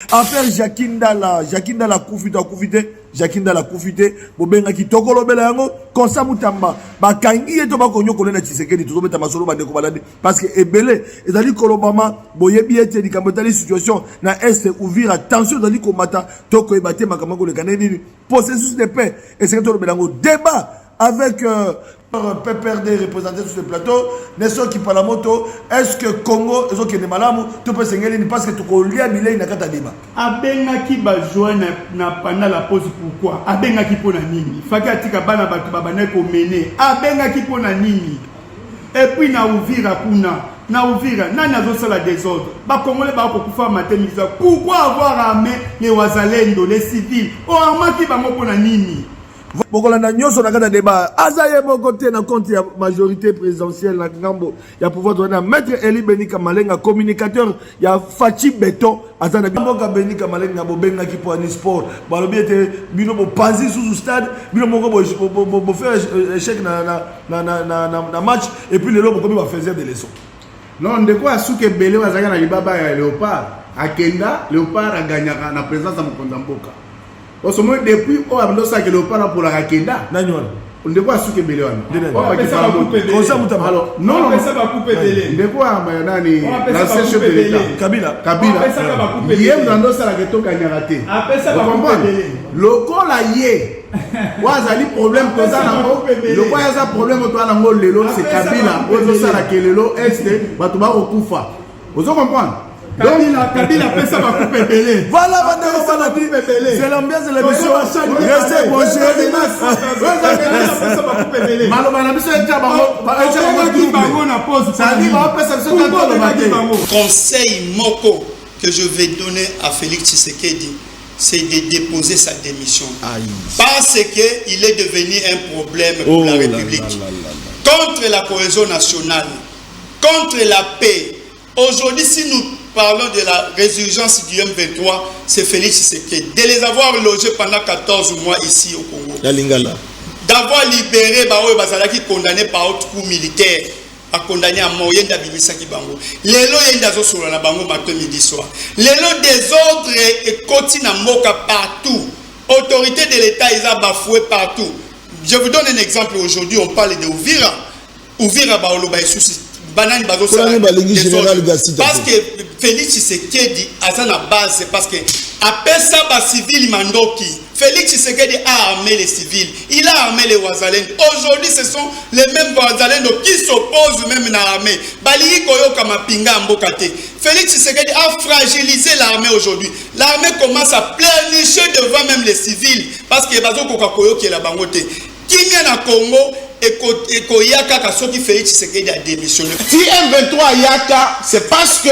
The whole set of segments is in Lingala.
Affaire Jakindala Koufite, Jakindala Koufite, Bobenga ki tokolo belango, konsa mutamba, bakangi eto bakonyo kolena Tshisekedi tozobeta masolo bandeko balade parce que ebele ezali kolobama boyebi ete likambotali situation na est ouvrir attention ezali komata toko ebate makamako le kaneni processus de paix et c'est que belango débat avec PPRD représenté sur ce plateau, n'est-ce qui parle la moto, est-ce que Congo, est-ce que Nemalamu, tu peux s'engager parce que tu connais Milé, il n'a qu'à débat. Abenga qui bajoua na pendant la pause pourquoi? Abenga qui pona nini? Faka tika bana batu babane ko mener. Abenga qui pona nini? Et puis na ouvira kuna, na ouvira, na nazo sala désordre. Ba Congolais ba ko kufa matemisa. Pourquoi avoir armé les wazalendo, les civils? O arma qui ba mo pona nini? Bokolanda nyoso na kada débat azaye bokote na compte ya majorité présidentielle na ngambo ya pouvoir donner maître Eli Benika Malenga communicateur ya Fachi Beton azana boka Benika Malenga bobenga ki pour un sport balobi ete bino bo panzi sous stade bino moko bo faire échec na match et puis les lots bokomi ba faire des leçons non de quoi souke belé wazaka na libaba ya Léopard akenda Léopard a gagné na présence de Mokondamboka. Au sommet depuis on a besoin que le parent pour la rakenda. On ne voit ce que belé alors non ça va couper belé. Ne voit nani la chef de l'État Kabila. Hier dans ça la geto kanyarate. Après ça va couper belé. Lokola yé. Wazali problème que ça nango. Le quoi ya problème toi nango lelo c'est Kabila. Ozo sala kelelo est batu ba okufa. Ozo comprendre? Kabila pesa va couper belé. Voilà, c'est l'ambiance de l'émission. Restez branchés. Conseil moko que je vais donner à Félix Tshisekedi, c'est de déposer sa démission. Parce qu'il est devenu un problème pour la République. Contre la cohésion nationale, contre la paix. Aujourd'hui, si nous parlons de la résurgence du M23, c'est Félix Tshisekedi. De les avoir logés pendant 14 mois ici au Congo. D'avoir libéré Baoui Bazalaki condamné par autre coup militaire. A condamné à mort Yenda Bimisaki Bango. Les lots Yenda sur la Bango matin midi soir. Les lots désordre et continue à moka partout. Autorité de l'État, ils ont bafoué partout. Je vous donne un exemple aujourd'hui. On parle de Ouvira. Ouvira Baolo Baïsousi. Parce que Félix Tshisekedi a la base, c'est parce que après ça, civil Mandoki, Félix Tshisekedi a armé les civils, il a armé les Wazalendo. Aujourd'hui, ce sont les mêmes Wazalendo qui s'opposent même à l'armée. Félix Tshisekedi a fragilisé l'armée aujourd'hui. L'armée commence à pleurnicher devant même les civils parce que qui est la bangote. Qui vient à Congo et Koyaka Kasoki Félix Tshisekedi a démissionné. Si M23 Yaka, c'est parce que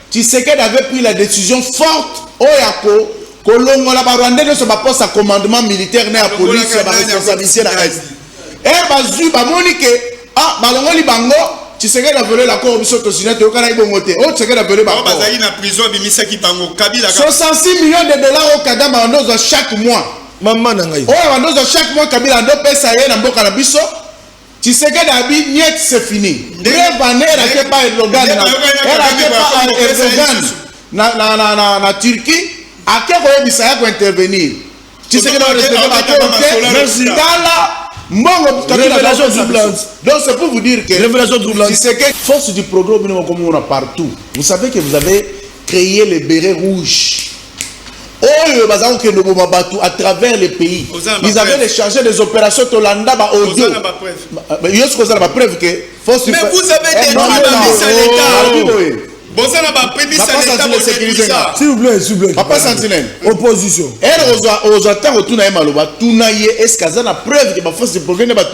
Tshisekedi avait pris la décision forte Oyako Kolongo la Barwande ne se bat pas sa commandement militaire na la police la responsabilité la reste. Et bazu ba monique ah balongo li bango Tshisekedi a volé la corruption to sinate au Kana ibongote. Oh Tshisekedi a volé bango. Bazali na prison bimisaki bango Kabila 66 millions de dollars au Kadamba Wandozo chaque mois. Maman nangai. Oh Wandozo chaque mois Kabila ndo pesa ye na mboka na biso. Tshisekedi a dit niet c'est fini. Bref elle a pas Erdogan. Elle a pas Erdogan na Turquie. À quel moment il s'agit d'intervenir? Tshisekedi a rester révélation troublante. Donc c'est pour vous dire que révélation troublante. Tshisekedi force du progrès comme on a partout. Vous savez que vous avez créé les bérets rouges. À travers les pays, ils avaient chargé des opérations Tolanda audio. Mais vous avez détruit l'État. S'il vous plaît. Papa Sentinelle. Opposition. Et aux attentes autour de Maloba, Tounaye, est-ce qu'il y a preuve que la force de progrès n'est pas dans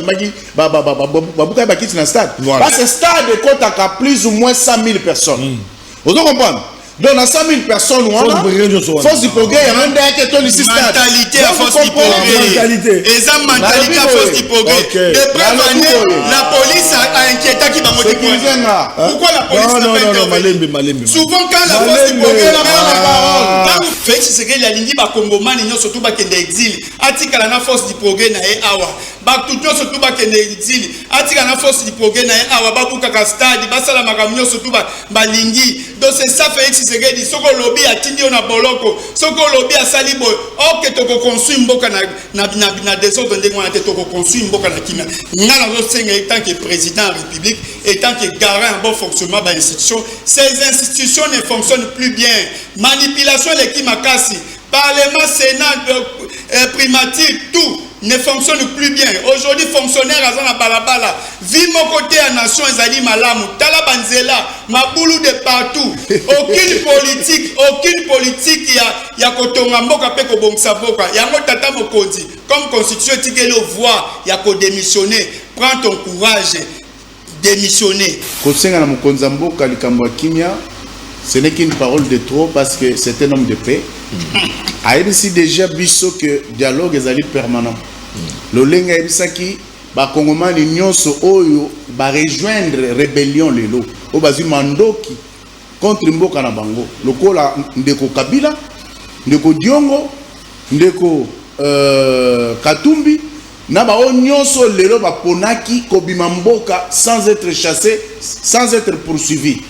stade? Parce que le stade compte à plus ou moins 100 000 personnes. Vous comprenez? Donc, dans 100 000 personnes, force du progrès, il y a un qui est ici. Mentalité à force du progrès. Et ça, mentalité à force du progrès. De prévenir, la police a inquiété qui va monter. Pourquoi la police n'a pas intervenu? Souvent, quand la force du progrès n'a pas la parole, Félix Tshisekedi la ligne, Congomani, surtout l'exil, Atika la force du progrès n'a awa. Bakutno surtout l'exil, Atika la force du progrès n'a awa. Babuka stade, Basala Magamio surtout Balingi. donc c'est ça Félix Tshisekedi soko lobby atindi on a boloko soko lobby a salibo ok toko construire mboka na désordre ndenge wana te toko construire mboka na kimia ngala zo senga tant que président de la République et tant que garant un bon fonctionnement de l'institution. Ces institutions ne fonctionnent plus bien. Manipulation de Kimakasi, Parlement, Sénat, primature, tout ne fonctionne plus bien. Aujourd'hui, fonctionnaires à la balabala, vie mon côté à nation, Zali Malamu, Talabanzela, Maboulou de partout. Aucune politique, il y a Kotonga Mboka Peko Bongsaboka, il y a Motata Mokondi. Comme constitution, tu le voix, il y a qu'à démissionner. Prends ton courage, démissionner. Kosenga na Mokonza Mboka likambo kimia, ce n'est qu'une parole de trop parce que c'est un homme de paix. A ici déjà biso que dialogue est permanent. Le lenga ebisaki ba kongomani nyonso oyo ba rejoindre rébellion lelo o bazi mandoki contre mboka na bango lokola ndeko Kabila, ndeko Diongo, ndeko Katumbi na ba nyonso lelo ba ponaki kobima mboka sans être chassé, sans être poursuivi.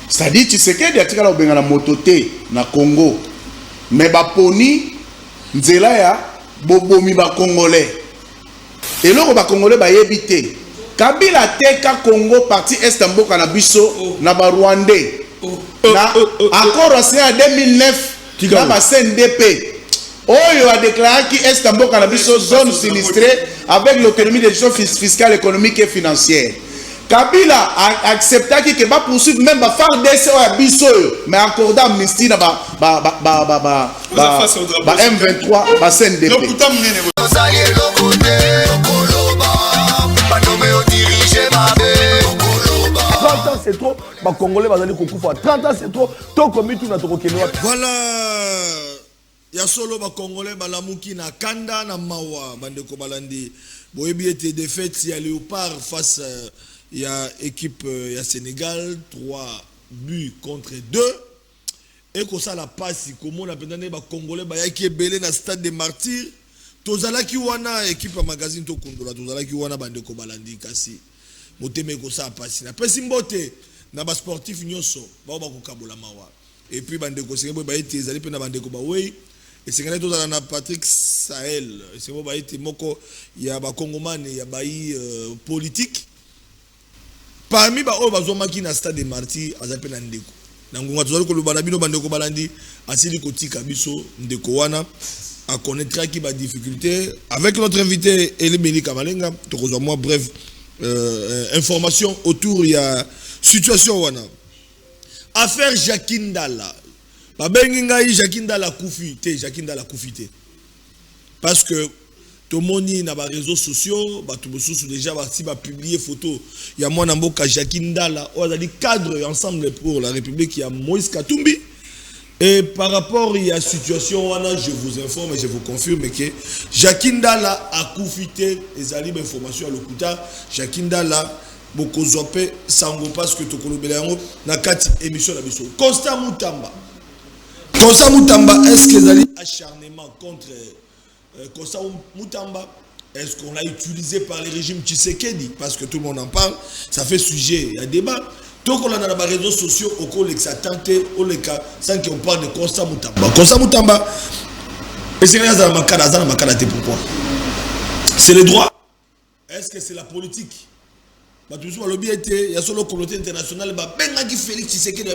C'est-à-dire Tshisekedi atikala obenga na motote na Congo. Mais baponi nzela ya bobomi ba congolais. Et là ba congolais ba yebité. Kabila teka Congo parti est mboka na biso na ba Rwandais. Na accord signé en 2009 na ba CNDP. Oyo a déclaré qui est mboka na biso zone sinistrée avec l'autonomie de gestion fiscale, économique et financière. Kabila a accepté qu'il va poursuivre même ba FARDC ou biso mais accordé amnistie na ba M23 ba CNDP. C'est trop, les Congolais vont aller couper. 30 ans c'est trop, tant comme tout notre Kenya. Voilà, il y a solo les Congolais balamuki na kanda na mawa bandeko balandi. Boyebi était défaite il y a Léopard face il y a équipe il y a Sénégal 3 buts contre 2 et comme ça la passe comment on a pendant les Congolais ba yaki belé na stade des martyrs tozala ki wana équipe à magazine to kondola tozala ki wana bandeko balandi kasi moteme ko ça passe na pesi mbote na ba sportif nyonso ba ko kabola mawa et puis bandeko sengebo ba été ezali pe na bandeko ba wey et sengana tozala na Patrick Sahel sengebo ba été moko ya ba kongomane ya bayi politique parmi ba o bazomaki na stade des martyrs azape na ndeko na ngonga tozali ko lobana bino bandeko balandi asili kotika biso ndeko wana à connaître qui va difficulté avec notre invité Elimeli Kamalenga to kozwa moi bref information autour il y a situation wana affaire Jakindala ba bengi ngai Jakindala kufite Jakindala kufite parce que tout le monde na ba réseaux sociaux ba tout bosusu déjà ba si ba publier photo il y a moi na mboka Jakindala on a dit cadre ensemble pour la République il y a Moïse Katumbi. Et par rapport à la situation, je vous informe et je vous confirme que Jakindala a confité les alibes informations à l'Okuta. Jakindala, beaucoup zompé, sango parce que Tokolo Belango n'a qu'à émission d'abissou. Constant Moutamba, est-ce que les alibes acharnement contre Constant Moutamba, est-ce qu'on l'a utilisé par le régime Tshisekedi? Parce que tout le monde en parle, ça fait sujet, il y a débat. Donc on a dans les réseaux sociaux au cours de ça tenté au cas sans qu'on parle de Constant Moutamba. Constant Moutamba, et c'est pourquoi c'est le droit. Est-ce que c'est la politique? Il y a solo communauté internationale qui Félix Tshisekedi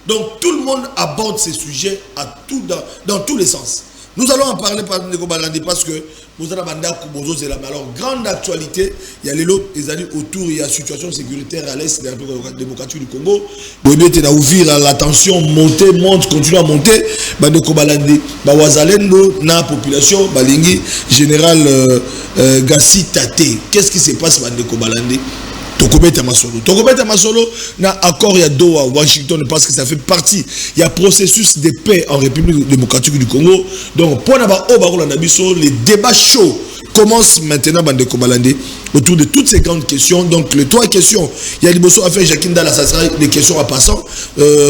donc tout le monde aborde ces sujets dans tous les sens. Nous allons en parler par Ndeko Balandi parce que nous allons alors grande actualité, il y a les lots autour, il y a la situation sécuritaire à l'est de la République démocratique du Congo. Il y a ouvert la tension, monte, continue à monter. Ndeko Balandi, Wazalendo, na population, Balingi, général Gassi Tate. Qu'est-ce qui se passe Ndeko Balandi? Tokobeta Masolo, na accord il y a Doha, Washington, parce que ça fait partie, il y a processus de paix en République démocratique du Congo. Donc, pour les débats chauds commencent maintenant Bandeko Balande autour de toutes ces grandes questions. Donc, les 3 questions, il y a des besoins à faire Jakindala, ça sera des questions à passant,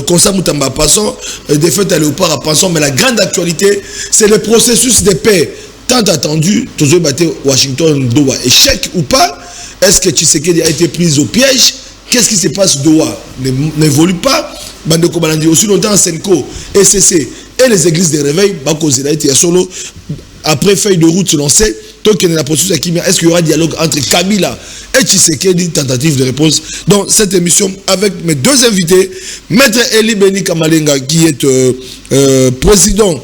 Constant Moutamba à passant, des fêtes à Léopard à passant, mais la grande actualité, c'est le processus de paix tant attendu, Washington, Doha, échec ou pas. Est-ce que Tshisekedi a été pris au piège? Qu'est-ce qui se passe? Doha n'évolue pas. Bandeko Balandi aussi longtemps Senko, ECC et les églises de réveil, solo après feuille de route selon c'est tant qu'il y a la procédure qui est-ce qu'il y aura dialogue entre Kabila et Tshisekedi? Tentative de réponse dans cette émission avec mes deux invités, Maître Eli Beni Kamalenga qui est président,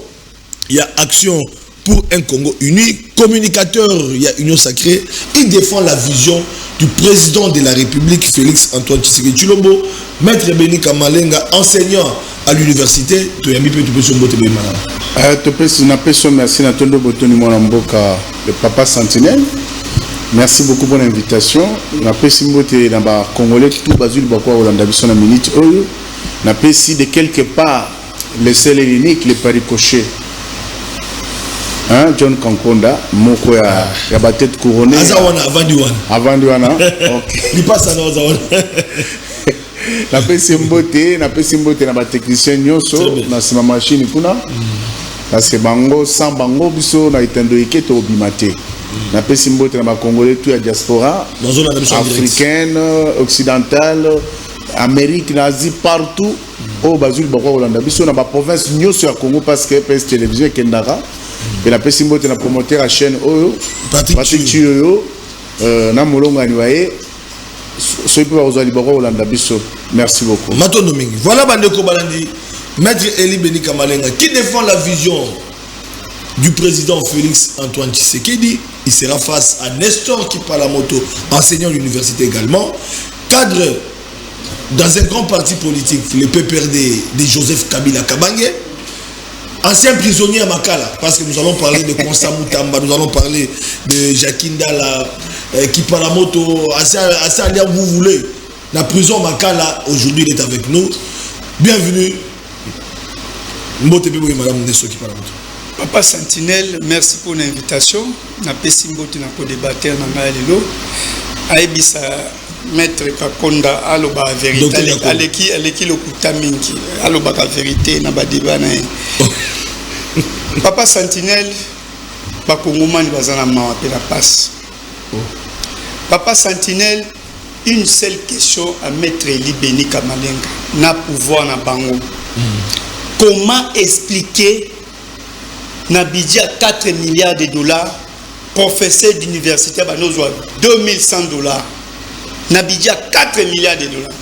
il y a Action pour un Congo uni, communicateur, il y a Union Sacrée, il défend la vision du président de la République, Félix Antoine Tshisekedi Tshilombo. Maître Beni Kamalenga, enseignant à l'université, le Papa Sentinelle. Merci beaucoup pour l'invitation. Congolais tout Basul Bakwa Olanda Bissona minute. Na pesi de quelque part le seul et l'unique, le paricoché. Hein, John Kankonda, moko ya batete couronné. Azawana avant Diwana. OK. Il passe à Azawana. Na pesi mbote na ba technicien nyoso na sima machine kuna. Parce que bango sans bango biso na itendo iketo obimate. Na pesi mbote na ba congolais tout ya diaspora africaine, occidentale, Amérique, Asie, partout. Oh bazul bakwa Holanda biso na ba province nyoso ya Congo parce que PS télévision Kendara. Et la pesi mbote na promoteur à chaîne oyo Patrick Tuyo na molonga ni waye. Merci beaucoup. Voilà Bandeko Balandi, Maître Eli Beni Kamalenga qui défend la vision du président Félix Antoine Tshisekedi. Il sera face à Nestor Kipalamoto, enseignant à l'université également, cadre dans un grand parti politique, le PPRD de Joseph Kabila Kabange, ancien prisonnier à Makala, parce que nous allons parler de Constant Moutamba, nous allons parler de Jakindala, Kipalamoto, assez vous voulez. La prison Makala, aujourd'hui, il est avec nous. Bienvenue. Madame Nesso Kipalamoto. Papa Sentinelle, merci pour l'invitation. Na pesi mbote na ko débattre na ngalelo. Aibisa Maître Kakonda aloba vérité aleki lokuta mingi aloba ka vérité na ba débat na. Papa Sentinelle, ba kongomani bazana mawa pe la passe. Papa Sentinelle, une seule question à Maître Eli Beni Kamalenga, na pouvoir na bango. Comment expliquer na budget 4 milliards de dollars, professeur d'université banozwa 2100 dollars, na budget 4 milliards de dollars.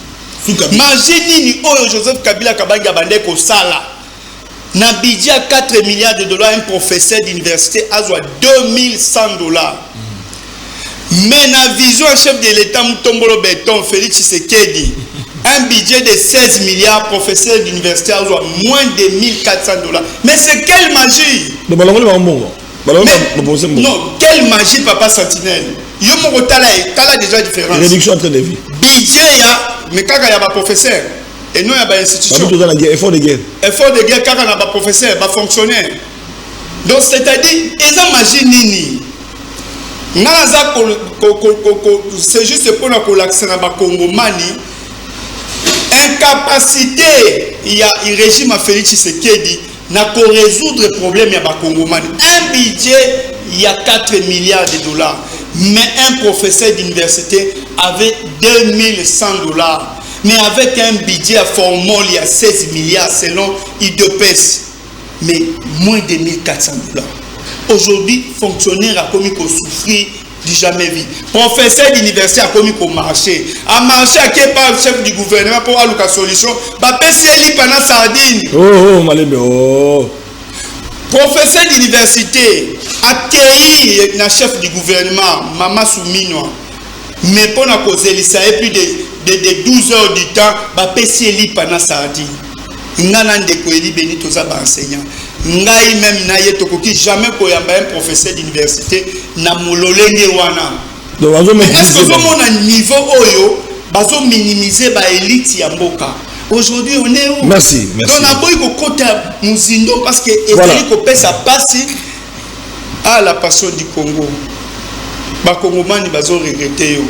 Imagine ni oyo Joseph Kabila Kabanga bande ko sala. Na budget 4 milliards de dollars, un professeur d'université a 2100 dollars. Mais la vision chef de l'État Mutombolo Béton, Félix Tshisekedi, un budget de 16 milliards, professeur d'université a moins de 1400 dollars. Mais c'est quelle magie? Non, quelle magie, Papa Sentinelle? Yo mon t'as déjà différence. Réduction entre les vies. Budget ya, mais quand il y a un professeur, et non il y a une institution. Effort de guerre. Effort de guerre, quand il y a un professeur, un fonctionnaire. Donc c'est-à-dire, ils ont magie nini. C'est juste pour nous l'accès à Congomani. Incapacité, il y a un régime à Félix Tshisekedi n'a qu'à résoudre le problème à Congomani. Un budget, il y a 4 milliards de dollars. Mais un professeur d'université avait 2100 dollars. Mais avec un budget à formol, il y a 16 milliards selon IDPES. Mais moins de 1400 dollars. Aujourd'hui, fonctionnaire a commis qu'on souffrir du jamais vu. Professeur d'université a commis qu'on marcher. A marché à quel part le chef du gouvernement pour avoir la solution. Bapé c'est pendant sardine. Oh, malembe, oh. Professeur d'université accueilli le chef du gouvernement, Mama Soumino. Mais pour la cause, ça est plus de 12 heures du temps. Bapé c'est pendant sardine. Ngana ndeko Eli Beni toza ba enseignant. Ngai même na ye tokoki jamais koyamba un professeur d'université na mololenge wana. Donc bazo mon niveau oyo bazo minimiser ba élite ya mboka. Aujourd'hui on est où? Merci. Donc na boy ko kota muzindo parce que ezali ko pesa passi à la passion du Congo. Ba Congomani bazo regretter yo.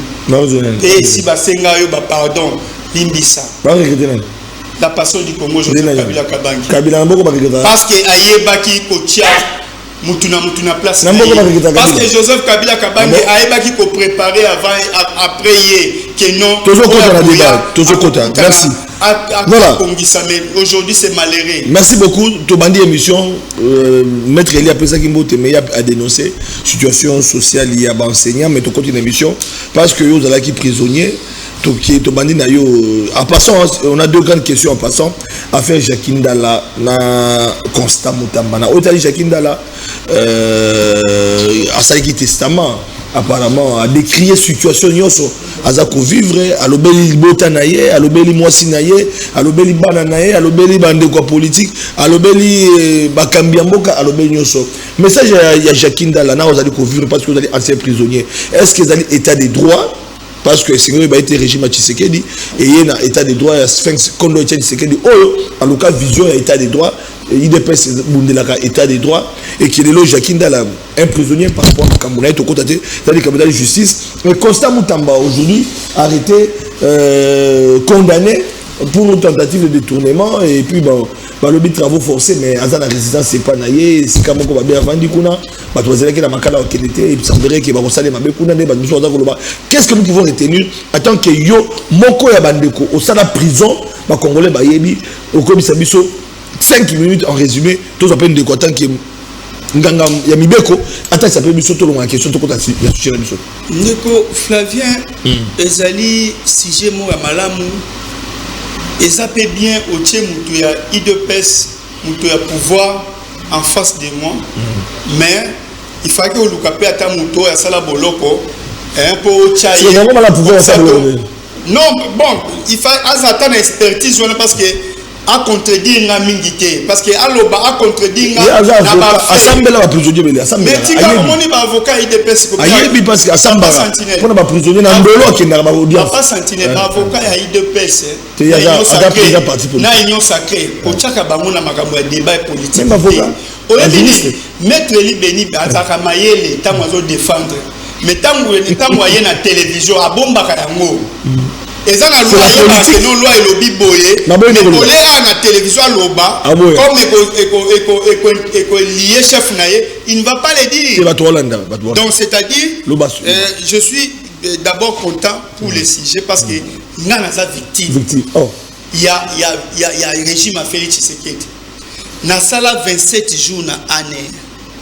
Et si ba senga yo ba pardon limbisa. Ba regretter la passion du Congo, je Kabila Kabangi. Kabila parce que Ayebaki Kotia mutuna place parce que Joseph Kabila Kabange a qui préparer avant après que non toujours merci voilà aujourd'hui c'est malheureux. Merci beaucoup Tobandi émission maître Elia Pesa Kimbote mais a dénoncé situation sociale liée à enseignant mais to continue émission parce que vous allez qui prisonnier Tobandi na yo en passant on a deux grandes questions en passant affaire Jacqueline Dalla na Constant Mutamba na otali Jacqueline Dalla à ça qui testament apparemment a décrié situation nyoso azako vivre à l'obeli bota naye à l'obeli mwasi naye à l'obeli bana naye à l'obeli bande quoi politique à l'obeli bakambia mboka à l'obeli nyoso message ya Jacqueline Dalla na ozali ko vivre parce que vous allez ancien prisonnier est-ce que vous allez état des droits parce que c'est vrai été régime à Tshisekedi et il y a état des droits Sphinx Kondo Tshisekedi en tout cas vision à état des droits IDPS Bundelaka état des droits et qui est le Jacqueline Dalla un prisonnier par rapport à Kambouna et au côté c'est-à-dire Kambouna de justice mais Constant Mutamba aujourd'hui arrêté condamné pour une tentative de détournement et puis bon le but travaux forcés mais à la résidence c'est pas naïe c'est comme on va bien vendre kuna bah tu vas dire que la makala et il semblerait que va conseiller ma bekuna ne ba qu'est-ce que nous pouvons retenir en tant que yo moko ya bandeko au sein de la prison ba congolais ba yebi au commissaire biso 5 minutes en résumé tous appellent de quoi tant que nganga ya mibeko ata ça peut biso to longa question to kota si ya sujet biso ndeko Flavien ezali sujet mo ya malamu et ça peut bien au tien mutu ya IDPS mutu ya pouvoir en face de moi mais il faut que olukape ata mutu ya sala boloko un peu chaye c'est vraiment la pouvoir ça non bon il faut attendre expertise parce que a contredire nga mingité parce que aloba a contredire nga na ba assemblée la prisonnier bele assemblée mais tika moni ba avocat IDPS ko ayebi parce que assemblée pour ba prisonnier na ndolo ki na ba audience pas sentinelle ba avocat ya IDPS te ya ada parti politique na union sacrée ko chaka bango na makambo ya débat politique même avocat oyebi maître Libeni azaka mayele tango azo défendre mais tango moyen na télévision abombaka yango et ça la loi est non loi et lobby boyé mais pour les à la télévision loba comme éco lié chef naïe il ne va pas le dire donc c'est-à-dire je suis d'abord content pour les sujets parce que n'a pas victime il y a un régime à Félix Tshisekedi na sala 27 jours na année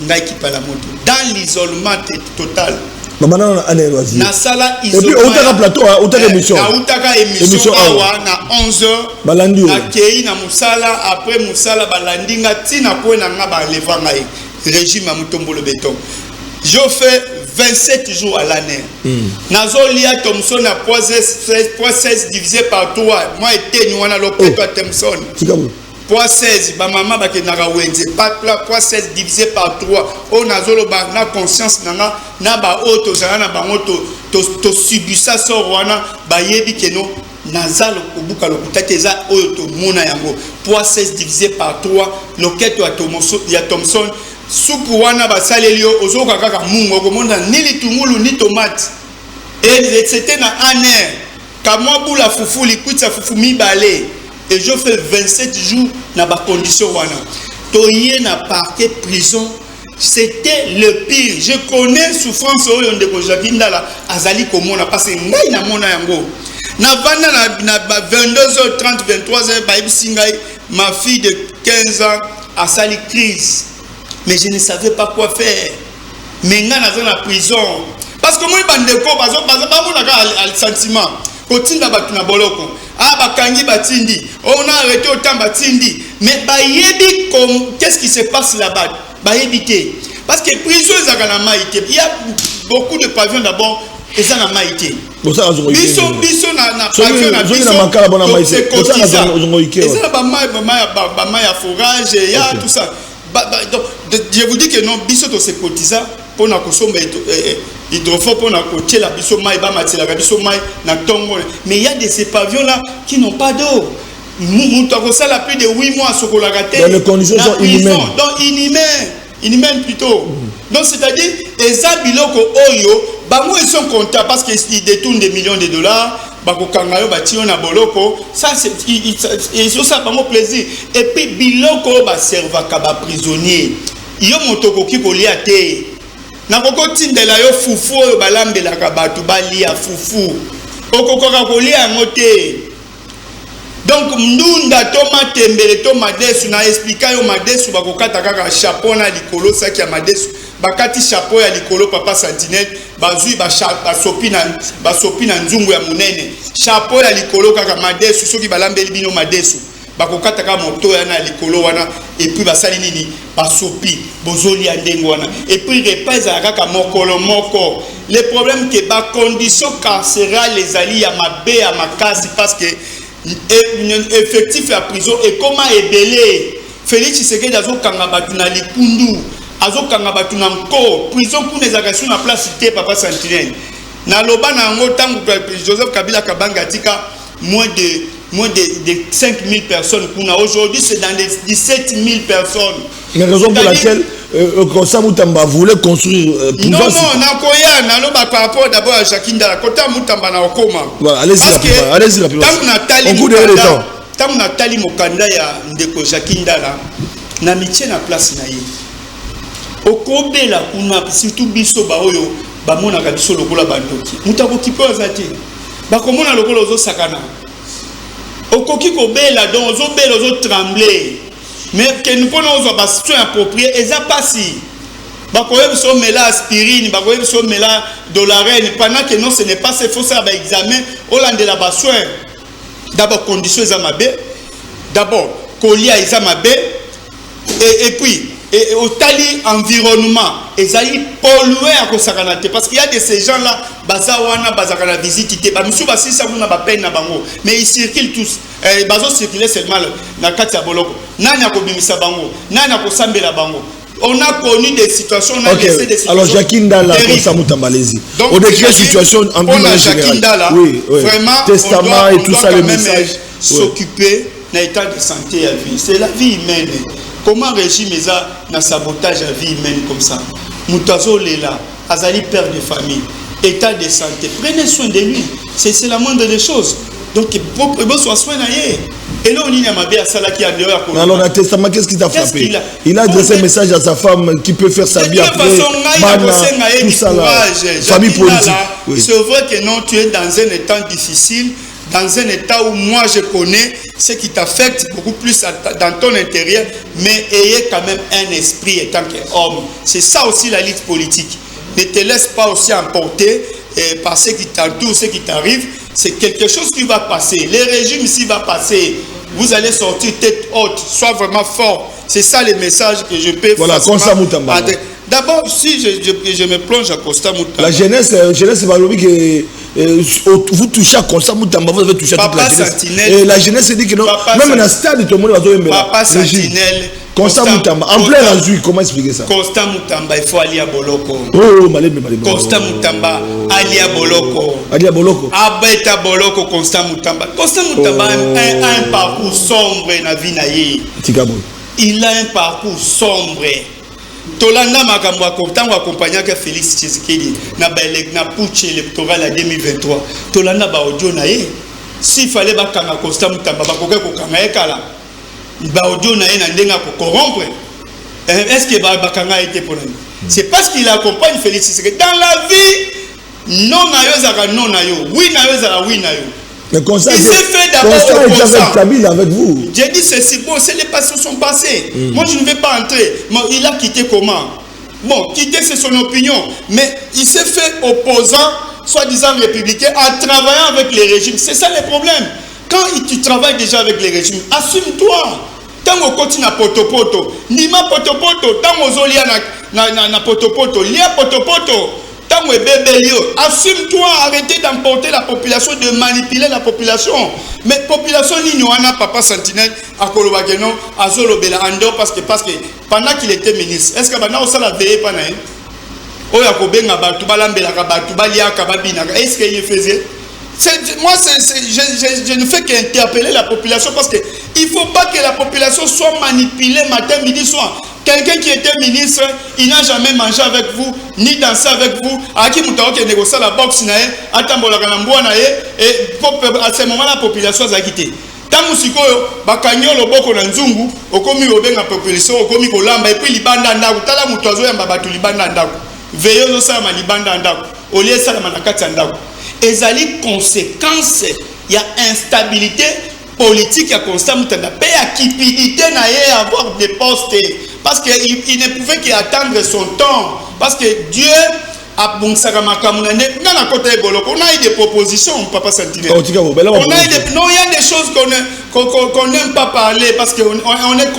ngai ki pa la moto dans l'isolement total na sala isolement utaka plateau utaka émission na utaka émission awa na 11h na kei na musala après musala balandinga tina ko na nga ba levanga régime à Mutombolo béton je fais 27 jours à l'année nazolia Thomson na poids 16 divisé par 3 moi était nous na loketo à Thomson poids 16 ba maman ba ke na wenze poids 16 divisé par 3 on azolo ba na conscience nanga na ba auto zana na bango to subisa so wana ba yebi keno nazalo kobuka lokutate za oyo to mona yango poids 16 divisé par 3 loketo ya Thomson supu wana ba salelio ozoka kaka mungo komonda ni litungulu ni tomate et c'était na année kamwa bula fufu likwitsa fufu mibale. Et je fais 27 jours dans ma condition. Toye na parquet prison, c'était le pire. Je connais souffrance de Jacqueline Dalla azali komona parce que ngai na mona yango. Na vanda na 22h30 23h ba singai ma fille de 15 ans a sali crise. Mais je ne savais pas quoi faire. Mais nga na la prison parce que moi bandeko bazo mona ka sentiment. Kotinda batuna boloko bakangi batindi on a arrêté autant batindi mais bayebi comme qu'est-ce qui se passe là-bas bayebité parce que prison ezaka maïté il y a beaucoup de pavillons d'abord eza na maïté biso na pavillon na biso c'est cotisant eza ba mai ya forage ya tout ça donc je vous dis que non biso to c'est cotisant pour na kosomba hydrophore pour na kotier la biso mai ba matela la biso mai na tongo mais il y a de ces pavillons là qui n'ont pas d'eau nous avons ça la plus de 8 mois sur la gâté les conditions sont inhumaines donc inhumaines plutôt donc c'est-à-dire les abiloko oyo bango ils sont contents parce qu'ils détournent des millions de dollars bakokangayo batio na boloko ça c'est ils ont ça bango plaisir et puis biloko ba servaka ba prisonnier yo motoko ki kolia te na koko tindela yo fufu oyo balambelaka bato balia fufu okokoka kolia yango te. Donc ndunda to matembele to madesu na explica yo madesu bakokata kaka chapeau na likolo saki ya madesu bakati chapeau ya likolo papa sentinelle bazui basopi na nzungu ya munene chapeau ya likolo kaka madesu soki balambeli bino madesu bakokata kaka moto ya na likolo wana et puis basali nini basopi bozoli ya ndengo wana et puis repas ya kaka mokolo moko. Le problème que ba condition carcérale les ali ya mabe ya makasi parce que effectif ya prison et comment ebele Félix Tshisekedi azokanga batu na lipundu azokanga batu na nko prison kuna ezakasi na place te papa sentinelle na loba na ngo tangu Joseph Kabila Kabanga tika moins de 5000 personnes kuna aujourd'hui c'est dans les 17000 personnes. La raison pour laquelle Konsta Mutamba voulait construire non nakoya naloba par rapport d'abord à Jakinda Kota Mutamba na okoma. Voilà, allez-y rapidement. Tant Nathalie Mokanda ya ndeko Jakinda na mitie na place na ye. Okobela kuna surtout biso ba oyo ba mona ka biso lokola bandoki. Mutako kipo azati. Ba komona lokola ozo sakana. Okoki kobela donc ozo bela ozo trembler. Mais que nous prenons aux soins appropriés, et ça passe. Bakoye biso mela aspirine, bakoye biso mela dolarène, pendant que non, ce n'est pas c'est faut ça ba examen, Hollande la ba soin. D'abord conditions examabe, d'abord colia examabe, et puis au tali environnement, ezali pollué à Kosakanate parce qu'il y a de ces gens là, bazawana bazakana visite te, ba misu basi sa muna ba peine na bango, mais ils circulent tous. Bazo circuler seulement na kati ya boloko. Nani akobimisa bango, nani akosambela bango. On a connu des situations, on a laissé des situations. Alors Jakinda la Konsta Mutamba allez-y. On décrit la situation en général. Oui, vraiment testament et tout ça le message. S'occuper d'un état de santé à vie. C'est la vie humaine. Comment régime ça na sabotage à vie humaine comme ça? Mutazo Lela, Azali père de famille, état de santé. Prenez soin de lui. C'est la moindre des choses. Donc il faut soit soin d'ailleurs. Et là on y a ma belle à qui a dehors. Alors le testament qu'est-ce qui t'a frappé? Il a adressé un message à sa femme qui peut faire sa vie après. Tout ça là. Famille politique. C'est vrai que non, tu es dans un état difficile, dans un état où moi je connais ce qui t'affecte beaucoup plus dans ton intérieur, mais ayez quand même un esprit étant qu'homme. C'est ça aussi la lutte politique. Ne te laisse pas aussi emporter par ce qui t'entoure, ce qui t'arrive. C'est quelque chose qui va passer. Le régime ici va passer. Vous allez sortir tête haute. Sois vraiment fort. C'est ça le message que je peux voilà, Konsta Mutamba. D'abord, si je me plonge à Konsta Mutamba. La jeunesse va dire que vous touchez à Konsta Mutamba, vous avez touché à toute la jeunesse. Et la jeunesse dit que non, même dans le stade, tout le monde va dire Papa Sentinelle. Konsta Mutamba, en plein azui, comment expliquer ça? Konsta Mutamba, il faut aller à Boloko. Oh, Konsta Mutamba, aller à Boloko. Ali à Boloko. Abeta Boloko, Konsta Mutamba. Konsta Mutamba a un parcours sombre dans la vie naïe. Il a un parcours sombre. Tolanda makambo akontango accompagné que Félix Tshisekedi na putsch électoral en 2023. Tolanda ba audio naïe. S'il fallait ba kanga Konsta Mutamba ba koke ko kanga ekala. Ba audio naïe na ndenga ko corrompre. Est-ce que ba kanga été pour lui? C'est parce qu'il accompagne Félix Tshisekedi dans la vie. Non na yo zaka non na yo. Oui na yo zaka oui na yo. Mais il s'est fait d'abord avec vous. J'ai dit ceci, bon, c'est les passions sont passées. Moi, je ne vais pas entrer. Mais il a quitté comment? Bon, quitter, c'est son opinion. Mais il s'est fait opposant, soi-disant républicain, en travaillant avec les régimes. C'est ça le problème. Quand tu travailles déjà avec les régimes, assume-toi. Tant qu'on continue à potopoto, nima potopoto, tant qu'on zolia na potopoto, lia potopoto. Assume-toi, arrêtez d'emporter la population, de manipuler la population. Mais population n'ignorana papa Sentinelle à Kolobageno, à Zolobela Ando parce que pendant qu'il était ministre, est-ce que maintenant on l'a veillé pendant est-ce qu'il faisait? Moi, je ne fais qu'interpeller la population parce qu'il ne faut pas que la population soit manipulée matin, midi, soir. Quelqu'un qui était ministre, il n'a jamais mangé avec vous, ni dansé avec vous. À qui vous avez négocié la boxe, et à ce moment-là, la population a quitté. Tango sikoyo bakanyo loboko na nzungu okomi obenga population okomi kolamba et puis libanda ndako tala mutu azoyamba bato libanda ndako veyo zo sala libanda ndako olie sala manakati ndako ezali conséquence ya instabilité politique ya constat mutanda pe ya cupidité na ye avoir des postes parce que il ne pouvait qu'attendre son temps parce que Dieu a bon sakamakam na côté boloko on a eu des propositions papa Sentinelle on a eu des non il y a des choses qu'on n'aime pas parler parce que on est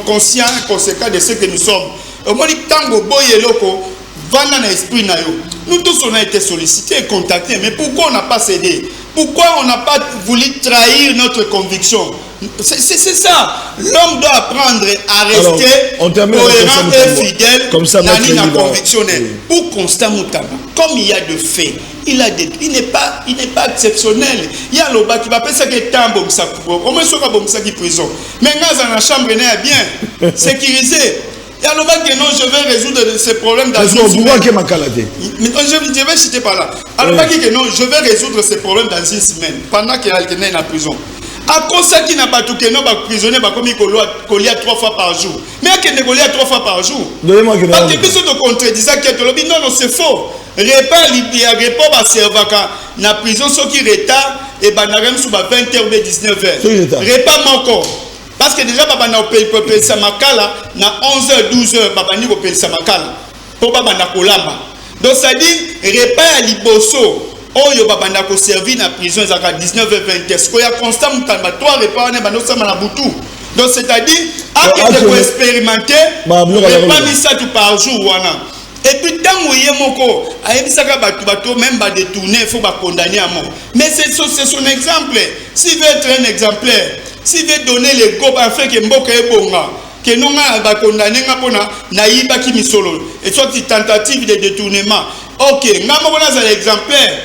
conscient conséquent de ce que nous sommes au moins tango boye loko vanda na esprit na yo nous tous on a été sollicités et contactés mais pourquoi on n'a pas cédé pourquoi on n'a pas voulu trahir notre conviction c'est ça l'homme doit apprendre à rester cohérent et fidèle comme ça dans la conviction pour Constant Mutamba comme il y a de faits il n'est pas exceptionnel il y a l'oba qui va penser que tambo msakubo au moins soka bomsa qui prison mais dans la chambre n'est bien sécurisé. Il y a l'oba que non, je vais résoudre ces problèmes dans une semaine. Je vais citer par là. Alors, que non, je vais résoudre ces problèmes dans une semaine pendant qu'il est en prison. À cause ça qui n'a pas tout que non, prisonnier va comme il 3 fois par jour. Mais il y a 3 fois par jour. Parce que plus de contredisant que non, non, c'est faux. Il y a repos à servir na prison ceux qui retard et banarem sous 20h ou 19h. Repas manquant. Parce que déjà baba na opel samakala na 11h 12h baba ni opel samakala pour baba na kolamba donc ça dit repas à liboso oyo baba na ko servir na prison zaka 19h 20h ce qu'il y a constant mutamba 3 repas na bano sama na butu donc c'est à dire à que expérimenter repas misa tout par jour wana et puis tant moye moko ayebisaka bato même ba détourner faut ba condamner à mort mais c'est son exemple s'il veut être un exemplaire. S'il veut donner les gobes afin que Mboka est bonga, que non va condamner naïba qui misolo, et soit une tentative de détournement. Ok, n'a pas l'exemplaire.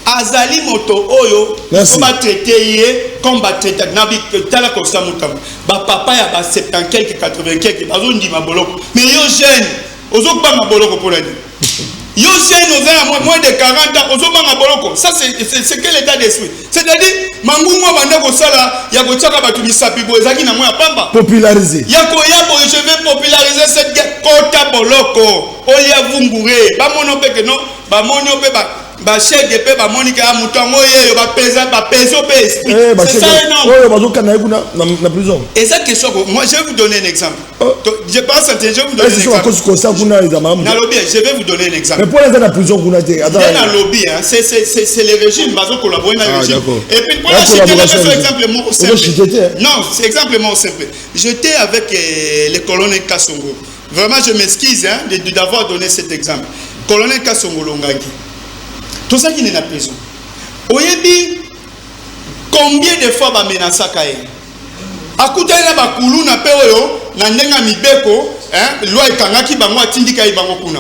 Azali moto oyo, on va traiter comme va traiter nabi tala kosa mutam. Ba papa ya ba 70 quelques 80 quelques, bazo ndi maboloko. Mais yo jeune, ozo ba maboloko pour lui. Yo jeune aux moins de 40 ans, ozo ba maboloko. Ça c'est quel état d'esprit? C'est-à-dire mangumo banda ko sala ya ko tsaka batu misapibo ezaki na moya pamba populariser yako je vais populariser cette kota boloko oya vungure ba mono peke no ba monyo pe ba chege pe ba monika amutango yeyo ba pesa pe esprit c'est ça énorme oyo bazoka na yekuna na prison et ça question moi je vais vous donner un exemple je pense que je vais vous donner un exemple je vais vous donner un exemple mais pour les dans prison kuna te dans lobby hein c'est le régime bazo collaborer dans le régime et puis pour la citer exemple simple non c'est exemplement simple j'étais avec le colonel Kassongo vraiment je m'excuse hein d'avoir donné cet exemple colonel Kassongo Longaki tout ça qui n'est pas prison. Oyebi combien de fois ba menace kaye. Akuta ina ba kuluna pe oyo na ndenga mibeko, hein, loi ekangaki bango atindika ibango kuna.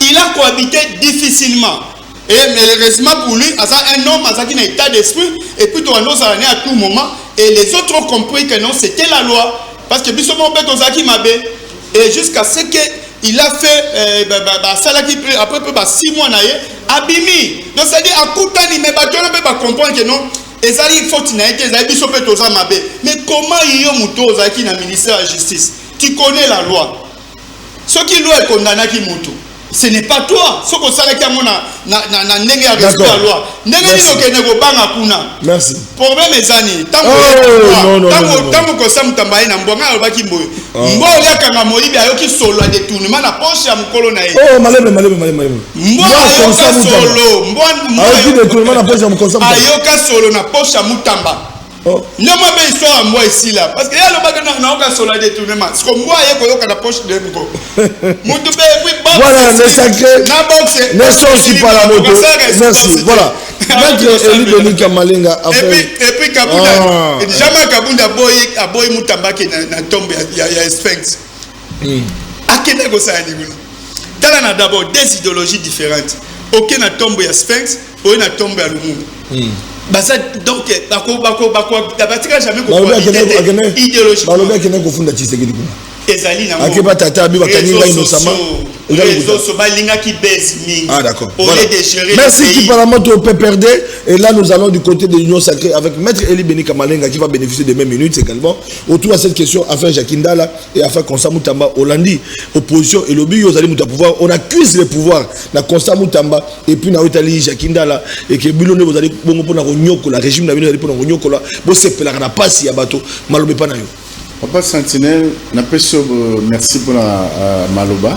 Il a cohabité difficilement. Et malheureusement pour lui, asa un homme azaki na état d'esprit et puis to ando ça à tout moment et les autres ont compris que non, c'était la loi parce que biso mon beto zaki mabe et jusqu'à ce que il a fait après 6 mois naïe abimi donc c'est à dire à coup tani mais bato na pas comprendre que non ezali faute na été ezali biso pe toza mabe mais comment iyo muto zaki na ministère de la justice tu connais la loi ce qui loi condamné qui muto ce n'est pas toi ce que ça là na ndenge ya respect la loi ndenge ni ke nego banga kuna merci problème ezani tango ko sa mutamba ina mbonga alobaki mboyo mboyo yakanga moyibi ayoki solo a détournement na poche ya mukolo na ye malebe mboyo solo ayoki détournement na poche ya mukolo ayoka solo na poche ya mutamba non moi ben histoire moi ici là parce que ya lobaka na oka solo a détournement parce que moi yeko yoka na poche de muko mutu be puis voilà le sacré na boxe ne sorti pas la moto merci voilà maître Eli Denis Kamalenga et puis Kabunda jamais Kabunda boy mutamba ke na tombe ya Sphinx akena ko sa ni tala na d'abord des idéologies différentes aucun na tombe ya Sphinx ou na tombe ya Lumumba basa donc bako batika jamais ko idéologie balobi akena ko funda Tshisekedi kuna ezali na akeba tata bi bakaninga innocemment réseaux sociaux balingaki base mingi. Ah d'accord. Au lieu de gérer merci le pays. qui parlement au PPRD et là nous allons du côté de l'Union Sacrée avec maître Eli Beni Kamalenga qui va bénéficier de mêmes minutes également autour de cette question afin Jakindala et afin Constant Mutamba Hollandi opposition et lobby aux allez pouvoir on accuse les pouvoirs na Constant Mutamba et puis na Otali Jakindala et que bilone vous allez bon pour na nyoko la régime na bino allez pour na nyoko la bo sepela na pasi ya bato malobe pa na yo. Papa Sentinelle, merci pour la Maloba.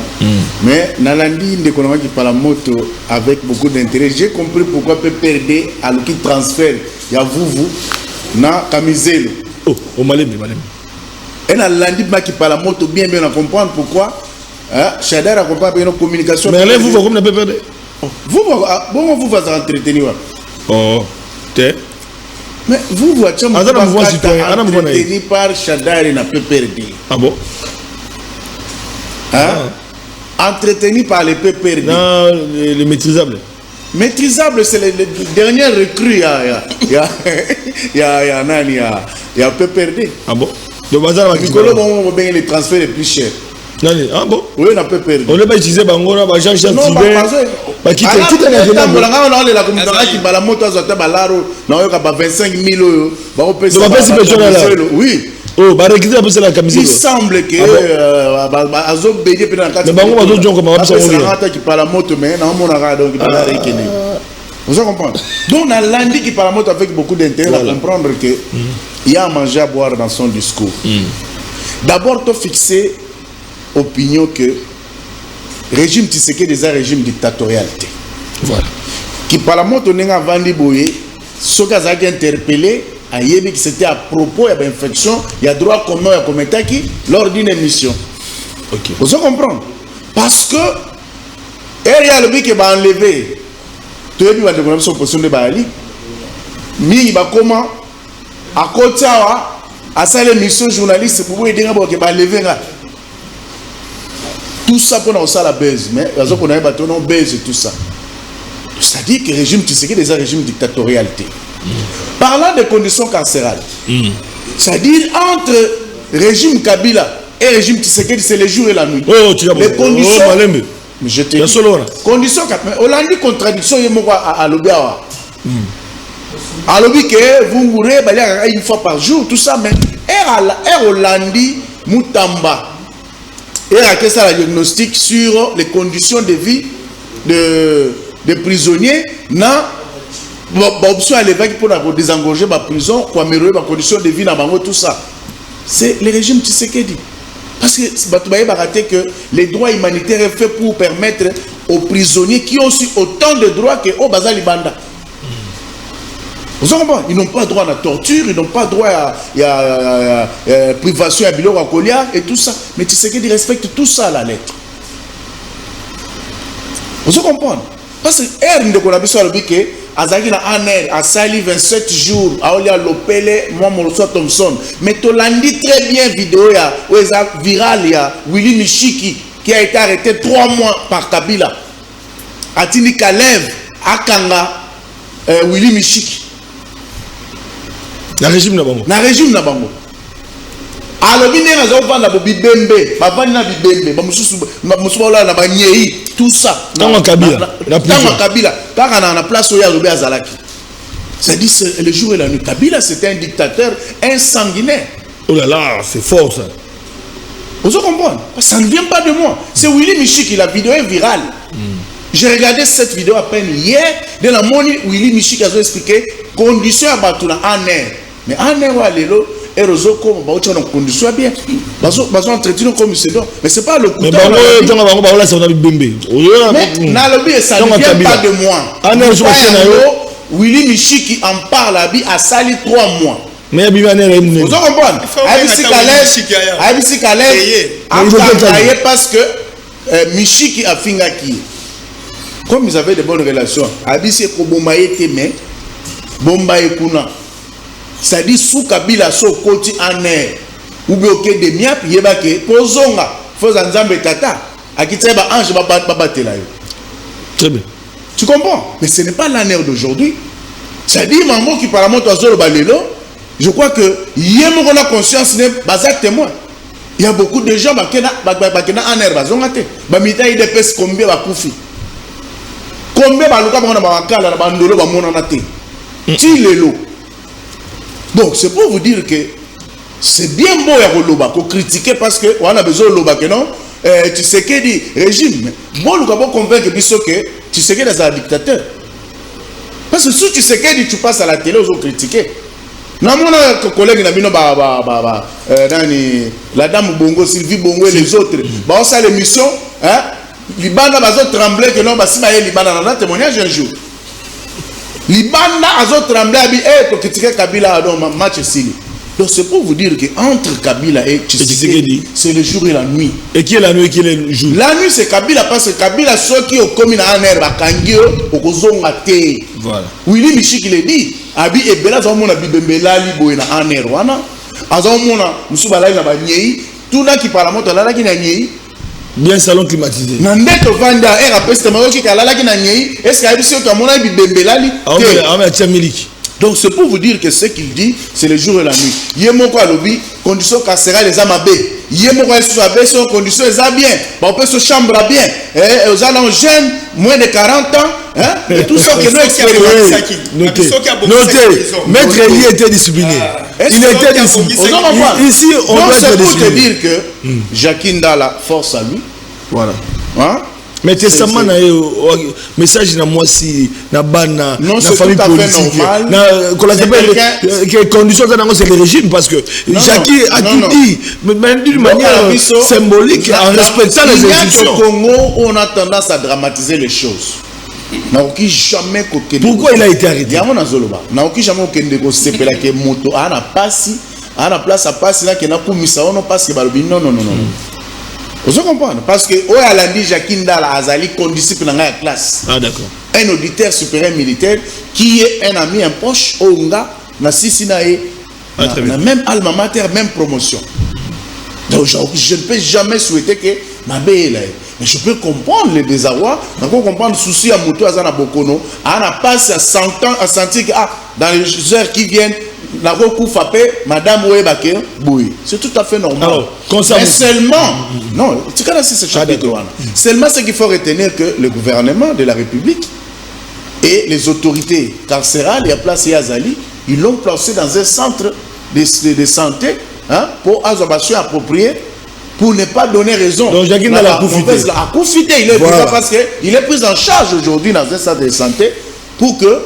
Mais Nalandi, qui parle la moto avec beaucoup d'intérêt. J'ai compris pourquoi peut perdre à l'outil transfert. Il y a vous, na Kamizelo. Oh, au Malem. Et Nalandi qui parle la moto bien à comprendre pourquoi. Chadar a compris nos communications. Mais allez vous comme ne peut perdre. Vous vas entretenir. Oh, t'es. Mais vous voyez, entretenu par Chadar et n'a pas perdu. Ah bon? Entretenu par les PPRD. Non, les maîtrisables. Maîtrisable, c'est le dernier recrue. Il y a PPRD. Ah bon? Le bazar va gagner les transferts les plus chers. Ah bon? Oui, on a PPRD. On n'a pas utilisé Bangora, Bajan, Jean non, pas quitter tout un événement. On a la communauté qui va la moto à Zotabalaro, on a 25 000 euros. Oui. Oh, bah récupérer un peu la camisole. Il semble que Azo Bédié peut dans le mais bon, on va dire qu'on va pas qui parle la moto, mais non, on a donc il va récupérer. Vous comprenez? Donc on a Landi qui parle la moto avec beaucoup d'intérêt à comprendre que il y a à manger à boire dans son discours. D'abord, tu fixer opinion que régime Tshisekedi déjà régime dictatorial. Voilà. Qui par la moto n'est pas vendu boyer, ce qui a été interpellé, a dit que c'était à propos de l'infection, il y a droit commun à commenter qui lors d'une émission. Ok. Vous comprenez? Parce que il y a le but qui va enlever. Tu as vu la déclaration de position de Bali. Mais il va comment à côté à ça l'émission journaliste pour vous aider à enlever. Tout ça pour nous ça la baise, mais raison qu'on a un bâton non baise et tout ça. C'est-à-dire que le régime Tshisekedi est déjà un régime dictatorial. Parlant des conditions carcérales, c'est-à-dire entre régime Kabila et régime Tshisekedi, c'est le jour et la nuit. Oh, tu as les conditions. Mais je te dis. Conditions Hollande contradiction il y a à l'Obiawa. À l'Obi que vous mourrez une fois par jour, tout ça, mais Hollande Mutamba. Et à quel ça la diagnostic sur les conditions de vie des prisonniers na option à l'évêque pour désengorger la prison pour améliorer les conditions de vie dans tout ça. C'est le régime Tshisekedi. Parce que que les droits humanitaires sont faits pour permettre aux prisonniers qui ont aussi autant de droits que au Bazali Banda. Vous comprenez? Ils n'ont pas droit à la torture, ils n'ont pas droit à privation à Bilo Rakolia et tout ça. Mais Tshisekedi respecte tout ça à la lettre. Vous comprenez? Parce que R de Konabiso a dit que Azaki na Aner a sali 27 jours à Olia Lopele, moi Moroso Thompson. Mais tu l'as dit très bien vidéo ya où est viral ya Willy Michiki qui a été arrêté 3 mois par Kabila. Atini Kalev Akanga Willy Michiki. Na régime na bango. Na régime na bango. Alors bien les gens vont bibembe, bavani na bibembe, bamususu bamusuba na banyei, tout ça. Dans Kabila. Dans Kabila. Car on a la place où il y a Robert Zalaki. Ça dit le jour et la nuit. Kabila c'était un dictateur insanguinaire. Oh là là, c'est fort ça. Vous comprenez? Ça ne vient pas de moi. C'est Willy Michiki, la vidéo est virale. J'ai regardé cette vidéo à peine hier. Dans la monnaie, Willy Michiki a expliqué conditions à Batuna en air. Mais en air, et Rozo comme Baoucha dans condition bien. Bazo entretien comme c'est donc. Mais c'est pas le coup. Mais Bango, là c'est on a bimbe. Mais Nalobi ça ne vient pas de moi. Willy Michiki en parle à Sali 3 mois. Mais vous comprenez? Abisi Kalef parce que Michiki a fingaki. Comme ils avaient de bonnes relations, Abisi Kobomaye Teme, Bombaye Kuna. C'est-à-dire sous Kabila so koti en air ou bien ok de miap yebake pozonga faut nzambe tata akitseba ange babatela yo. Très bien. Tu comprends? Mais ce n'est pas l'année d'aujourd'hui. C'est-à-dire maman qui par la moto azolo balelo, je crois que yemo qu'on a conscience n'est bazak témoin. Il y a beaucoup de gens qui en herbe, militaires IDPS combien va koufi. Combien va luka bana bakala na bandolo ba mona na te. Ti lelo. Donc c'est pour vous dire que c'est bien beau ya koloba ko critiquer parce que on a besoin de loba que non tu sais que dit régime. Moi luka ba convaincre biso que tu sais que c'est un dictateur. Parce que si tu sais que tu passes à la télé aux critiquer. Non, mon collègue n'a la dame Bongo, Sylvie Bongo et les autres. On ça l'émission, hein? Libanda a tremblé que non, si Libanda a un témoignage un jour. Libanda a tremblé pour critiquer Kabila dans match Sili. Donc c'est pour vous dire qu'entre Kabila et Tshisekedi, c'est le jour et la nuit. Et qui est la nuit et qui est le jour? La nuit c'est Kabila parce que Kabila ceux qui ont commis en herbe à Kangio au Kozongate. Voilà. Willy Michik il dit abi ebela za mona bibembela libo na en herbe wana. Aza mona musubala na ba nyei tout na ki paramoto la ki na nyei bien salon climatisé. Na ndeto vanda era peste mayoki kala la ki na nyei est-ce que abi sio ka mona bibembela li? Ah mais tiens miliki. Donc c'est pour vous dire que ce qu'il dit, c'est le jour et la nuit. Yemoko a lobby, condition carcérale les amabé. Yemoko a sous-abé, son condition les a bien. On peut se chambre à bien. Et aux allants jeunes, moins de 40 ans. Hein? Et tout ça que nous expérimentons. Notez, Maître Eli était discipliné. Il était discipliné. Ici, on doit être discipliné. Donc c'est pour te dire que Jacques Ndala force à lui. Voilà. Hein? Mais testament na message na moi si na bana na famille politique na qu'on appelle que conditions dans c'est le régime parce que Jackie a tout dit mais d'une manière symbolique en respectant les institutions. Au Congo on a tendance à dramatiser les choses. Jamais pourquoi il a été arrêté? Jamais ko sepela ke moto ana place à passe là que na kumisa ono parce que balobi non. Vous comprenez? Parce que où elle a dit Jacques Ndala Azali condisciple dans la classe. Ah d'accord. Un auditeur supérieur militaire qui est un ami en poche Onga na Sisinae na même alma mater même promotion. Donc je ne peux jamais souhaiter que ma belle mais je peux comprendre le désarroi, je peux comprendre le souci à Moutou Azana Bokono, à passer à 100 ans à sentir que dans les heures qui viennent la recours frappé, Madame Ouebake, oui, c'est tout à fait normal. Alors, mais seulement, non, tu connais ce chapitre. Seulement ce qu'il faut retenir que le gouvernement de la République et les autorités carcérales et à place Yazali, ils l'ont placé dans un centre de santé hein, pour absorption appropriée pour ne pas donner raison. Donc Jacques Ndala a profité. Il est voilà. Parce qu'il est pris en charge aujourd'hui dans un centre de santé pour que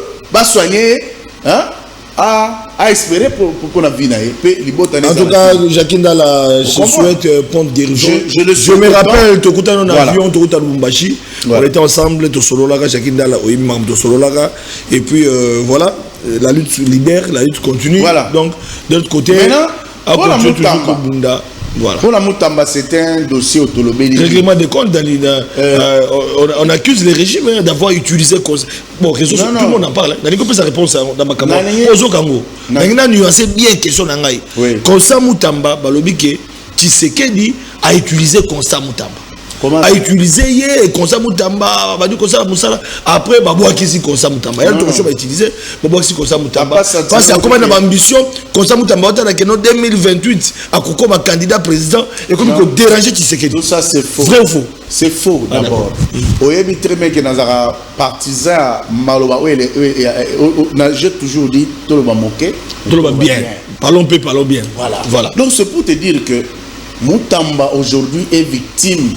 soigner hein, à espérer pour la vie. En tout cas, Jacques Ndala, je souhaite prendre guérison. Je me rappelle, tu écoutes un avion, tu écoutes à Lubumbashi. On était ensemble, tu Sololaga, Jacques Ndala, tu Sololaga. Et puis voilà, la lutte libère, la lutte continue. Voilà. Donc, de l'autre côté, voilà. Pour la Moutamba, c'est un dossier au Tolobéli. Règlement des comptes, on accuse les régimes hein, d'avoir utilisé. Bon, tout le monde en parle. Dans les sa réponse dans ma caméra. Ozo Kango. On a nuancé bien question d'Angaï. Constant Moutamba, Balobike, Tshisekedi a utilisé Constant Moutamba. A utilisé hier Constant Moutamba, après Babouakisi Constant Moutamba. Il y a d'autres choses à utiliser. Babouakisi Constant Moutamba. Parce qu'à comment l'ambition, Constant Moutamba, en 2028, à comme candidat président, et comme il déranger Tshisekedi. Tout ça c'est faux. Vrai ou faux? C'est faux d'abord. Oyebi très bien que Nazara partisan Maloba, j'ai toujours dit tout le monde moqué. Tout le monde bien. Parlons peu, parlons bien. Voilà. Donc c'est pour te dire que Moutamba aujourd'hui est victime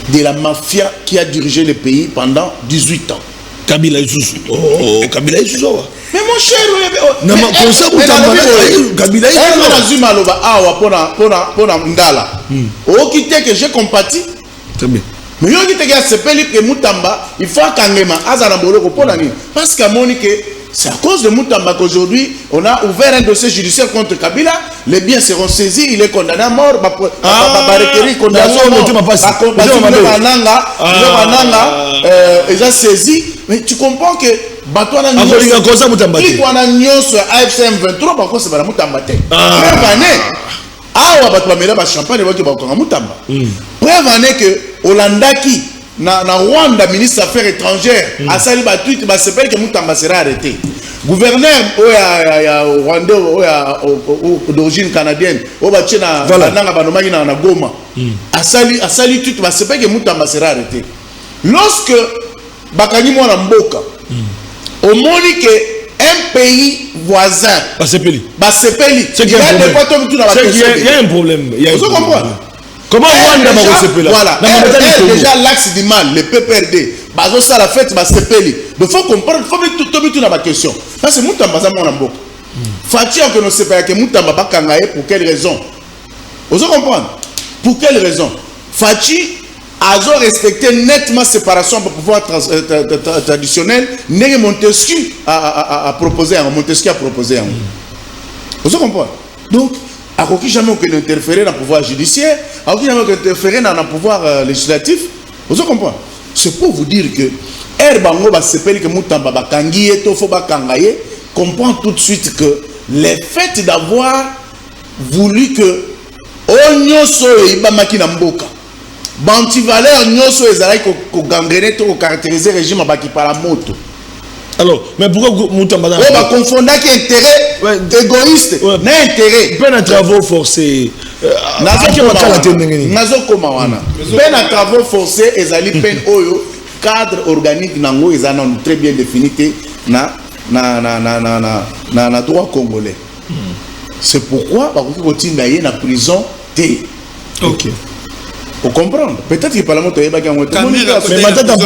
de la mafia qui a dirigé le pays pendant 18 ans. Kabila Isusu. Oh, Kabila Isusu. Mais mon cher, Kabila Isusu. Que j'ai compati. Très bien. Mais il y a que Moutamba, il faut parce qu'à Monique, c'est à cause de Moutamba qu'aujourd'hui, on a ouvert un dossier judiciaire contre Kabila. Les biens seront saisis, il est condamné à mort. Ils ont saisi. Mais tu comprends que Batouana AFC M23, par contre, c'est pas Moutamba. Preuve année, champagne, preuve année que Olandaki, na Rwanda ministre des affaires étrangères a sali ba tweet ba s'appelle que Moutamba sera arrêté. Gouverneur ya Rwanda d'origine canadienne o ba tchena nanga banomaki na Goma a sali tweet ba s'appelle que Moutamba sera arrêté. Lorsque bakani mwana mboka au moni que un pays voisin Basepeli il y a un problème. Vous comprenez? Comment Rwanda va Basepeli? Voilà, déjà l'axe du mal, le PPRD bazo ça la fête Basepeli. Donc faut comprendre, faut mettre tout dans ma question. Parce que Moutamba za mwana mboka. Fatia que ne sait pas que Moutamba bakangaye pour quelle raison? Vous comprenez? Pour quelle raison? Fachi a respecté nettement séparation pour pouvoir traditionnel. N'est Montesquieu a proposé, Montesquieu a proposé. Vous comprenez? Donc, à aucun jamais on interférer dans le pouvoir judiciaire, à aucun jamais on interférer dans le pouvoir législatif. Vous comprenez? C'est pour vous dire que Erbango va s'appeler que Moutamba Bakangi et Tofoba Kangaye comprend tout de suite que le fait d'avoir voulu que Onyoso et Ibamaki Namboka Bantivaleur nyoso ezalaki ko gangrener to caractériser régime abaki par la moto. Alors, mais pourquoi Moutamba on va confondre qui intérêt égoïste, n'a intérêt. Ben à travaux forcés. Nazo koma wana. Ben à travaux forcés ezali pen oyo cadre organique nango ezana très bien défini na droit congolais. C'est pourquoi ba ko tinda ye na prison té. OK. Vous comprenez? Peut-être que le Parlement est pas mais maintenant,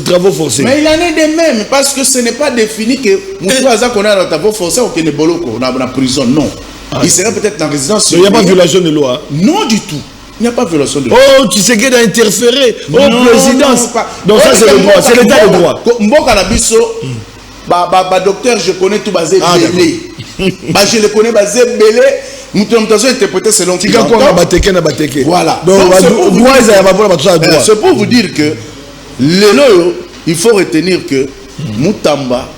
travaux forcés. Mais il en est de même, parce que ce n'est pas défini que Moutouaza qu'on a dans travaux forcés ou qu'il est boloko dans la prison. Non. Il serait peut-être dans résidence. Il n'y a pas de violation de loi. Non, du tout. Il n'y a pas de violation de loi. Oh, tu sais qu'il a interféré. Oh, présidence. Donc, ça, c'est le droit. C'est l'état de droit. Mboka Nabiso, docteur, je connais tout basé belé. Je le connais basé belé. Nous avons interprété selon qui. Voilà. C'est pour vous dire que il faut retenir que Moutamba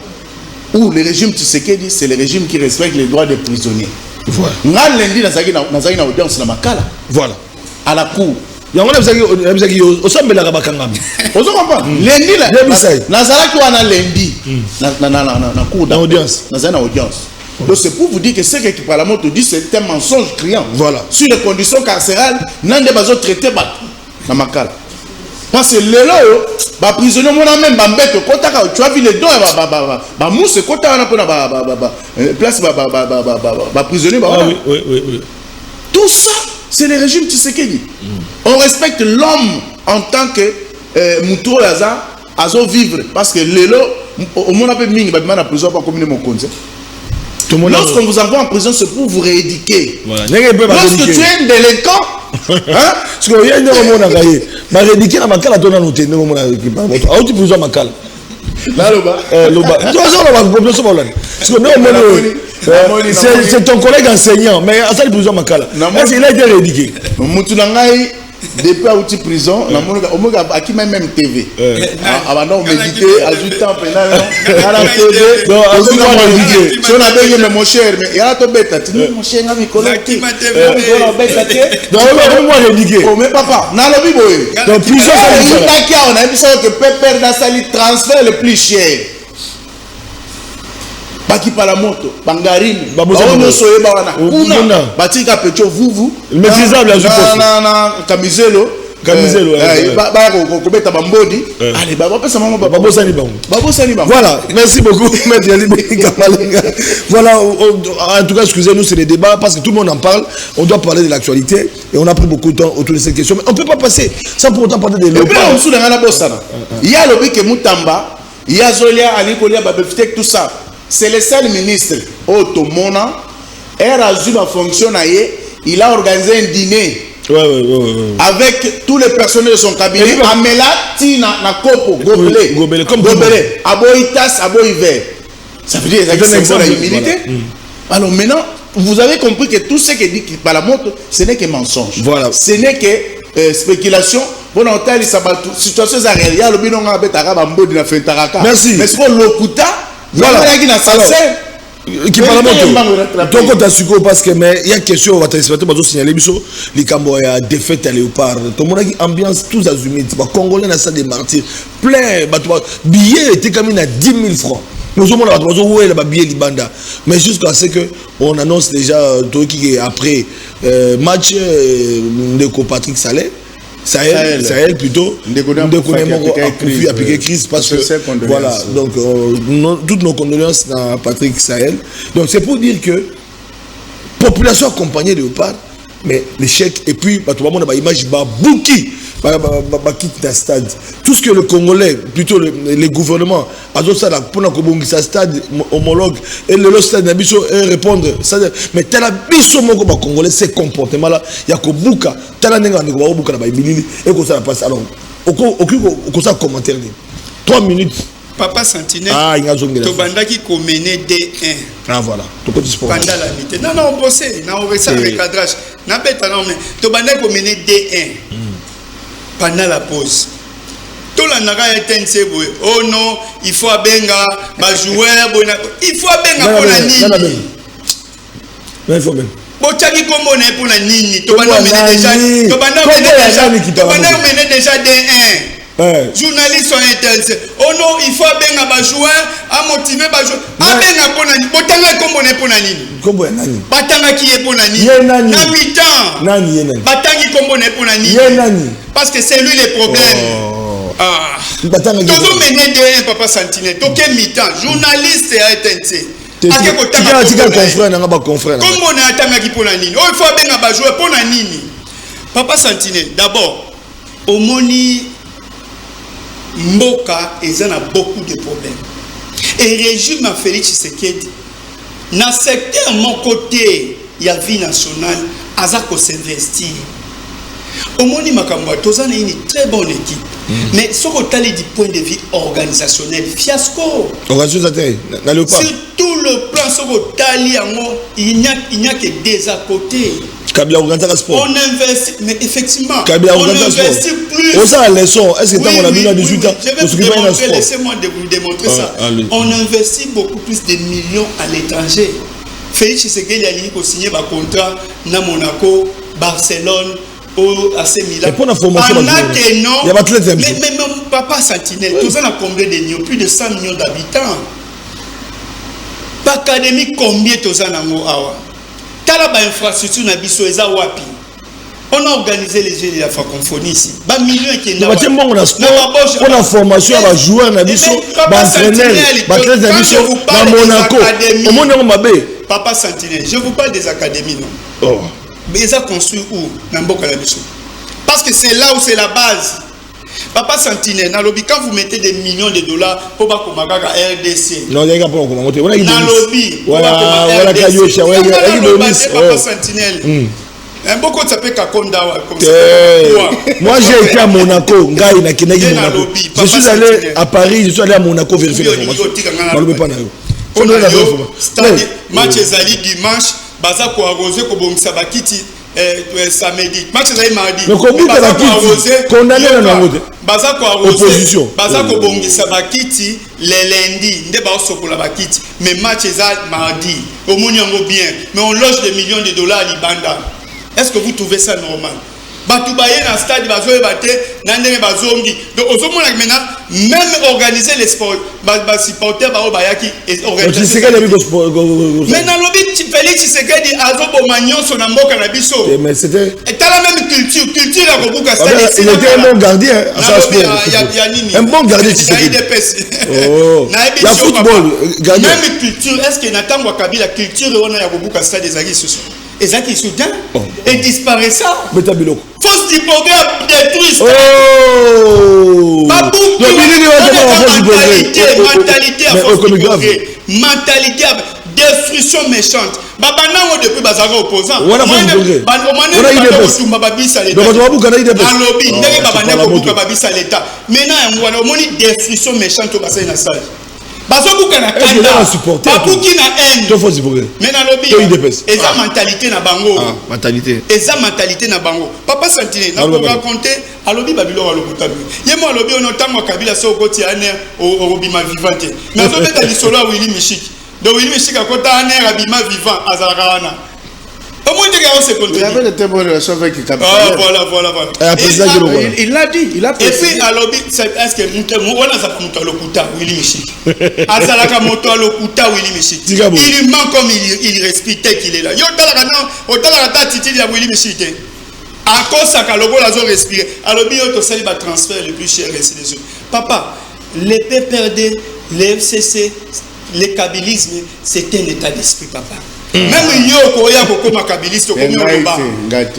ou le régime Tshisekedi, c'est le régime qui respecte les droits des prisonniers. Voilà. Voilà. À la cour. Il y a un lundi na audience. Donc c'est pour vous dire que ce que le Parlement te dit, c'est un mensonge criant. Voilà. Sur les conditions carcérales, n'en pas traité dans ma cale. Parce que les prisonniers, tu as vu les dons, mousse, place, prisonnier. Oui. Tout ça, c'est le régime Tshisekedi. On respecte l'homme en tant que Moutou Laza, à vivre. Parce que les au monde appelle Ming, la prison pas communiquer mon conseil. Lorsqu'on vous envoie en prison, c'est pour vous rééduquer. Voilà. Lorsque tu es un délinquant, hein? Parce qu'il y a un moment où on a rééduqué dans ma cale, on a noté. On tu prison ma cale. C'est ton collègue enseignant, mais à ça il prison ma cale. Il a été rééduqué. Depuis à outil prison, on a qui même TV. Avant de méditer, ajoutant pénal, à la TV. Donc, si on a payé mon cher, mais il y a ton bête, mon cher, ami collectif. Donc, on va rédiquer. Oh, mais papa, n'a le biboé. Donc, prison, on a dit que Pépère n'a sali transfert le plus cher. Baki pa la moto, bangarine, baono soye bawana, kuna, batika pecho vuvu, maîtrisable à Zupofi. Camiselo, kobeta bambodi, allez, bapesa maman babosani bango. Babosani bango. Voilà, merci beaucoup, Maître Yali Kamalenga. Voilà, en tout cas, excusez-nous, c'est les débats, parce que tout le monde en parle, on doit parler de l'actualité, et on a pris beaucoup de temps autour de cette question, mais on ne peut pas passer sans pour autant parler des lois. Il y a le que Moutamba, il y a Zolia, Alikolia, Babeftek, tout ça. C'est le seul ministre Otomona Erazuma fonction il a organisé un dîner avec tous les personnels de son cabinet Amela Tina na Kopo Gobele Aboitas Aboiver. Ça veut dire c'est la humilité. Alors maintenant vous avez compris que tout ce que dit par la moto ce n'est que mensonge. Voilà. Ce n'est que spéculation. Bon, on t'a dit ça situation réelle. Il y a le bilan à Betara Bambo de la Fentaraka. Merci. Mais c'est pour l'Okuta. Voilà. qui parle moto donc tu as su parce que mais il y a question on va t'expliquer bazo signaler biso les cambo ya défaite à Léopard tout le monde qui ambiance tous azumés ba congolais na salle des martyrs plein billet était comme à 10 000 francs nous sommes là bazo ouais la billet libanda mais jusqu'à ce que on annonce déjà qui après match de Patrick Sahel plutôt a piqué crise parce que voilà donc toutes nos condoléances à Patrick Sahel donc c'est pour dire que population accompagnée de Léopard mais l'échec et puis tout le monde a image bouki quitte le stade tout ce que le Congolais plutôt les gouvernements a dit ça pour que stade homologue et le stade n'abisso répondre mais tel abisso mon Congolais ces comportements là il y a que bouka tel n'enga ne bouka na bilili et que ça passe alors au ça commentaire 3 minutes Papa Sentinelle to bandaki ko mener D1 ah voilà to petit sport pendant la mi-temps non bossé na on ça recadrage na beta non mais to bandaki ko mener D1 pendant la pause tout la naga était oh non il faut abenga ba joueur il faut abenga pour la nini il faut même botaki kombo na pour la nini to bana mener déjà D1 journalistes sont intéressés. Oh non, il faut abenga ba joueur, à motiver ba joueur. Abenga pour nani, botanga kombo na pour nani. Kombo ya nani? Batanga qui est pour nani? Na mi-temps. Nani yenani? Batangi kombo na pour nani? Yenani. Parce que c'est lui le problème. Ah. Batanga. Tozo mener de Papa Sentinelle. Toke mi-temps, journaliste a été ake kotanga confrère na ba confrère. Kombo na atanga ki pour nani? Oh il faut abenga ba joueur pour nani? Papa Sentinelle, d'abord, au moni Mboka, ils ont beaucoup de problèmes. Et le régime a Félix Tshisekedi, dans le secteur mon côté, il y a vie nationale, Azako s'investir. Au Moni Makamwa, tous ont une très bonne équipe. Mais ce qu'on a du point de vue organisationnel, fiasco. Sur tout le plan, ce qu'on a il n'y a que des à côté. On investit, mais effectivement, on investit plus. Ça, leçon. Est-ce que on a mis à 18 ans? Laissez-moi vous démontrer ça. On investit beaucoup plus de millions à l'étranger. Félix Tshisekedi a signé un contrat à Monaco, Barcelone, au AC Milan. Mais Papa Sentinelle, tout ça a combien de millions? Plus de 100 millions d'habitants. L'académie, combien tout ça a Talaba infrastructure na biso eza wapi. On a organisé les Jeux de la francophonie ici. Ba millions qui na. On a formation à joueur na biso, ba entraîneur, ba club na biso na Monaco. Au monde on mabé. Papa Sentinelle, je vous parle des académies non. Oh. Mais ils ont construit où na mboka la biso. Parce que c'est là où c'est la base. Papa Sentinelle, dans lobby, quand vous mettez des millions de dollars pour pas qu'on RDC. Non, il y a pas pour monter. Dans lobby, voilà, Papa Sentinelle. Un beaucoup de ça peut Kakonda comme ça. Moi j'ai été à Monaco, je suis allé à Paris, je suis allé à Monaco vérifier l'information. Match ezali dimanche, baza ko arroser ko bongisa bakiti. Samedi match là mardi condamné na ngote baza ko opposition baza ko bongisa bakiti le lundi nde ba sokola bakiti mais match ça mardi au moni yango bien mais on loge des millions de dollars à Libanda. Est-ce que vous trouvez ça normal? Batu baye na stade bazo ebate na ndenge bazongi donc ozomona maintenant même organiser les sports ba supporter ba bayaki organiser mais na lobby Félix Tshisekedi azoboma nyonso na mboka na biso mais c'était la même culture la kobuka stade il était un bon gardien un bon gardien Tshisekedi la football gardien même culture est-ce que na tango Kabila culture wana ya kobuka stade ezaki susu ezaki soudain et disparaît ça fausse typographe détruit mentalité destruction méchante babanango depuis bazaka opposant l'état maintenant wana omoni destruction méchante to basali na stage bazobuka na kanda babuki na haine mais na lobby eza mentalité na bango mentalité na bango Papa Sentinelle na ko raconter a lobby babilo alokuta bi yemo lobby on tango Kabila so koti ane o bima vivante mais azobeta lisolo Willy Mishiki Donc Willy Michika kota aner abima vivant azalakana. Au moins de gars se contredit. Il avait le témoin de la chauve avec voilà. Il l'a dit, il a précisé. Et puis à l'objet, est-ce que on a ça pour lokuta Willy Michika. Azalaka moto lokuta Willy Michika. Il ment comme il respectait qu'il est là. Yo talaka non, otala ta titi ya Willy Michika. À cause ça logo la zone respirer. À l'objet to sali ba transfert le plus cher ainsi des autres. Papa, les PPRD, les FCC, le kabylisme, c'est un état d'esprit, papa. Même yo koya koko makabiliste comme yoba.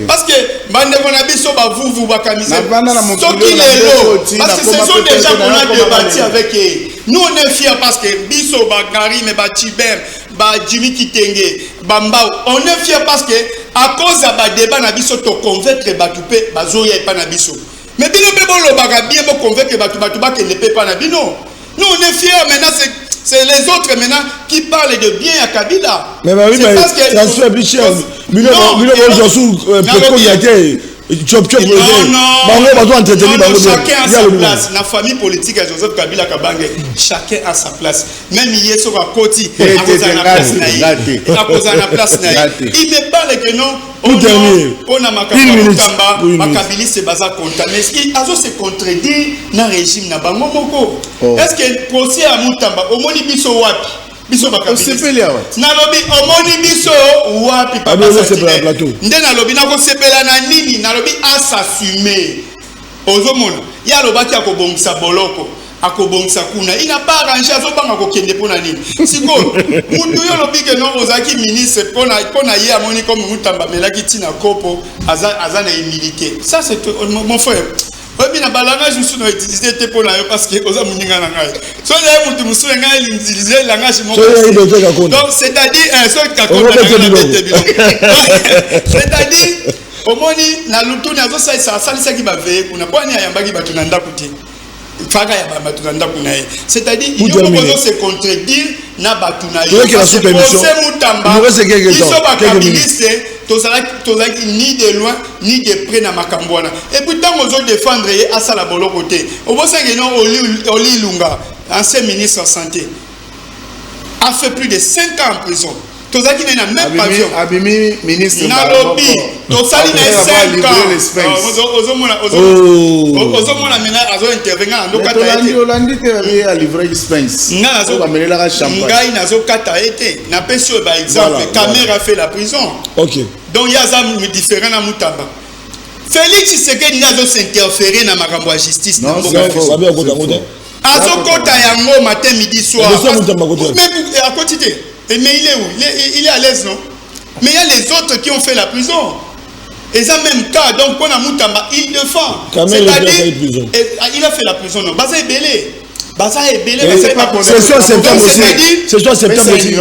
Parce que bande konabiso ba vous ba kamisa. Soki lelo parce que ce sont des gens qu'on a débattu avec eux. Nous on est fiers parce que biso ba Gary mais ba Tibem, ba Jimmy Kitenge, Bambao, on est fiers parce que à cause de ba débat na biso to convaincre ba tupe ba zoya pa na biso. Mais bino be bolo ba bien bo convaincre ba tuba que ne peut pas na bino. Nous on est fiers maintenant c'est les autres maintenant qui parlent de bien à Kabila. Mais oui, mais ça se fait plus cher. Chacun a sa place. La famille politique à Joseph Kabila Kabange, chacun a sa place. Même hier sur la côte, il me parle que non. On a Makabili se basa contaminé. Il a se contredit dans le régime na bango moko. Est-ce que procès à Mutamba au moni biso wapi? Biso bakabili. Na lobi au moni biso wapi papa Satine. Nde na lobi na ko sepela na nini na lobi a s'assumer. Ozomona. Ya lobaki akobongisa boloko. Akobongisa kuna. Il n'a pas arrangé azobanga ko kende pona nini. Siko mundu yo lobi ke non ozaki ministre pona ye amoni comme Mutamba melaki tina kopo azana humilité. Ça c'est mon frère. Oui, na balanga je suis no utiliser te pona yo parce que oza muninga na ngai. So ya mutu musuwe ngai utiliser langage mon. Donc c'est-à-dire c'est-à-dire omoni na lutu na zo ça salisa ki ba veiller kuna kwani ayambaki batu na ndakuti. C'est-à-dire il faut se contredire na batuna yo c'est Mutamba ils sont pas kabilistes ni de loin ni de près na makambwana et puis tant aux autres défendre à ça la bolo côté au bout c'est que non Oli Lunga ancien ministre de la santé a fait plus de 5 ans en prison. Tozaki n'a même pas vu. Abimi ministre. Nalobi. Tozali n'a 5 ans. Ozomona mena azo intervenir en lokata ete. Olandi te a livrer Spence. Ngai nazo kata ete. Na peso ba exemple caméra fait la prison. OK. Donc il y a ça différent na Mutamba. Félix Tshisekedi nazo s'interférer na makambo ya justice na mboka. Azo kota yango matin midi soir. Mais à côté. Mais il est où? Il est à l'aise, non? Mais il y a les autres qui ont fait la prison. Et ça même cas, donc on a Mutamba, il défend. C'est-à-dire, il a fait la prison, non? Baza est belé. Baza est belé. C'est soit septembre aussi. C'est soit septembre aussi.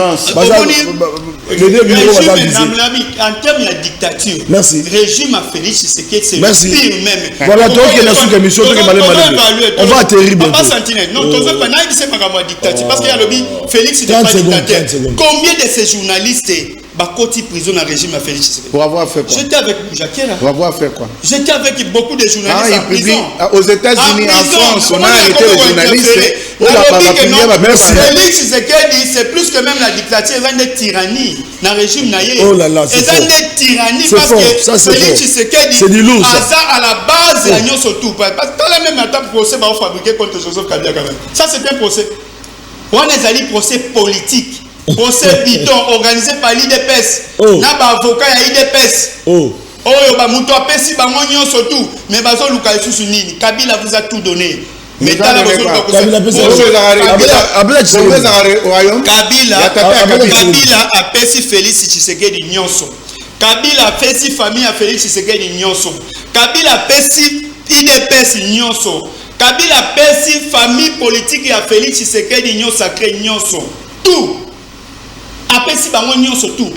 En termes de dictature, merci. Régime a Félix Tshisekedi, c'est le pire même. Voilà, donc il y a une émission qui on va atterrir bientôt. Pas sentinelle. Non, tout ça, pas c'est ma dictature. Parce qu'il y a le Félix, c'est pas dictateur. Combien de ces journalistes Bakoti prison dans le régime à Félix Tshisekedi? Pour avoir fait quoi? J'étais avec Jacques là. Pour avoir fait quoi? J'étais avec beaucoup de journalistes en prison. Aux États-Unis, en France, on a arrêté les journalistes. Merci. Félix Tshisekedi, c'est plus que même la dictature, c'est une tyrannie dans le régime naïe. Oh là là, c'est une tyrannie parce que Félix Tshisekedi, c'est du lourd. Ça à la base, il y a surtout parce que dans la même étape, procès va fabriquer contre Joseph Kabila quand même. Ça c'est un procès. On est allé procès politique. Procès bidon organisé par l'IDPS. Na ba avocat ya IDPS. Oyo ba muto apesi bango nyonso tout mais bazo luka isusu nini? Kabila vous a tout donné. Mais dans la Kabila apesi Félix Tshisekedi nyonso. Kabila apesi famille à Félix Tshisekedi nyonso. Kabila apesi IDPS nyonso. Kabila apesi famille politique à Félix Tshisekedi nyonso sacré nyonso. Tout. Apesi bango nyonso tout.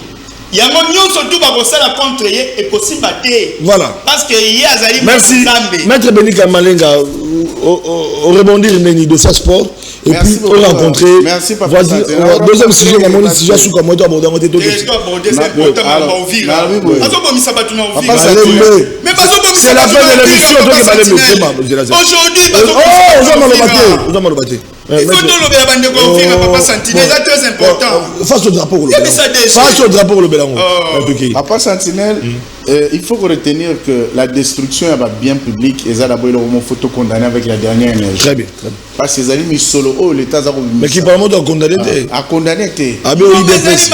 Yango nyonso tout ba kosala contre ye et possible te. Voilà. Parce que ye azali merci. Maître Benika Malenga au rebondir de sa sport et merci puis on rencontrer. Merci papa. Vas-y, deuxième sujet na moni sujet sous comme toi aborder on mais C'est la fin de l'émission. Aujourd'hui, il faut tout le bande de Papa Sentinelle, c'est très important. Face au drapeau, le Bélango. Papa Sentinelle, il faut retenir que la destruction est bien publique et ça d'abord il faut condamner avec la dernière énergie. Très bien. Parce que les amis solo, l'État a mais qui parle de condamner. A condamné. Ah bien, il défesse.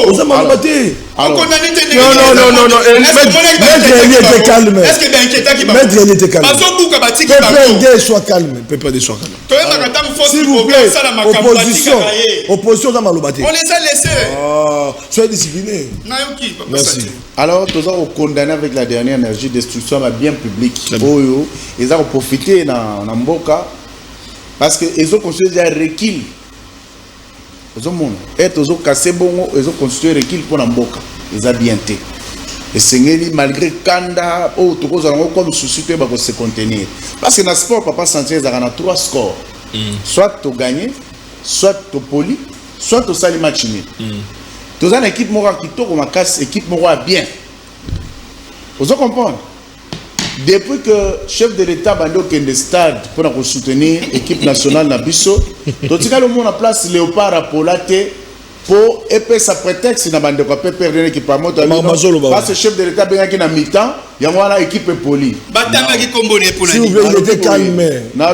On s'en va battre. On condamne. Non. Maître Eli était calme. Est-ce que bien inquiétant qui va? Maître Eli était calme. Peuple soit calme. Peuple soit calme. S'il vous plaît, opposition dans Malobate. On les a laissés. Soyez disciplinés. Merci. Alors, tous ont condamné avec la dernière énergie, destruction bien publique. Ils ont profité dans Mboka parce qu'ils ont construit un recul. Et ils ont cassé bon, ils ont construit un recul pour Mboka. Ils ont bien été. Et c'est malgré Kanda, tout ça, comme souci de se contenir. Parce que dans le sport, Papa Sentinelle, il y a 3 scores. Soit tu gagnes, soit tu poli, soit tu sali match nul. Tu as une équipe qui tourne comme casse, équipe bien. Vous comprenez? Depuis que le chef de l'État a fait des stades pour soutenir l'équipe nationale Nabiso, tu as le monde en place Léopard à Polate pour épais sa prétexte dans bande quoi perdre l'équipement parce que le chef de l'État bien qui na mi-temps il y a une équipe poli batanga qui combonné pour il était calme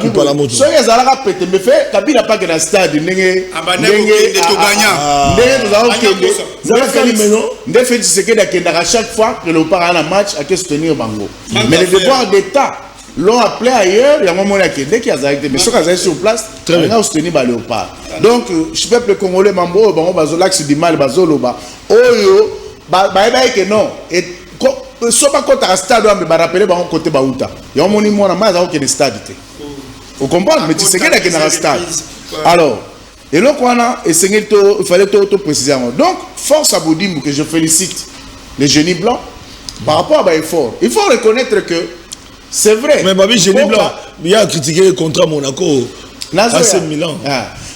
qui pas la moto so ya zalaka pété mais fait Kabila pas que dans stade ndenge to gagnant ndé fait ce que à chaque fois que le parent a un match à que soutenir bango mais le devoir d'État l'ont appelé ailleurs, il y a un moment dès qu'il y a Zaïd, mais ceux qui sont sur place, ils ont soutenu le léopard. Donc, je peux le Congolais, Mambo, l'axe du mal, Bazoloba, Oyo, que non. Et si on a un stade, on va rappeler côté Baouta. Il y a un moment où il y a des stades. Vous comprenez? Mais tu sais qu'il y a un stade. Alors, et là, il fallait tout préciser. Donc, force à Boudimou, que je félicite les génies blancs, par rapport à l'effort. Il faut reconnaître que c'est vrai. Mais Babi, j'ai dit blanc. Il y a critiqué le contrat Monaco. AC Milan.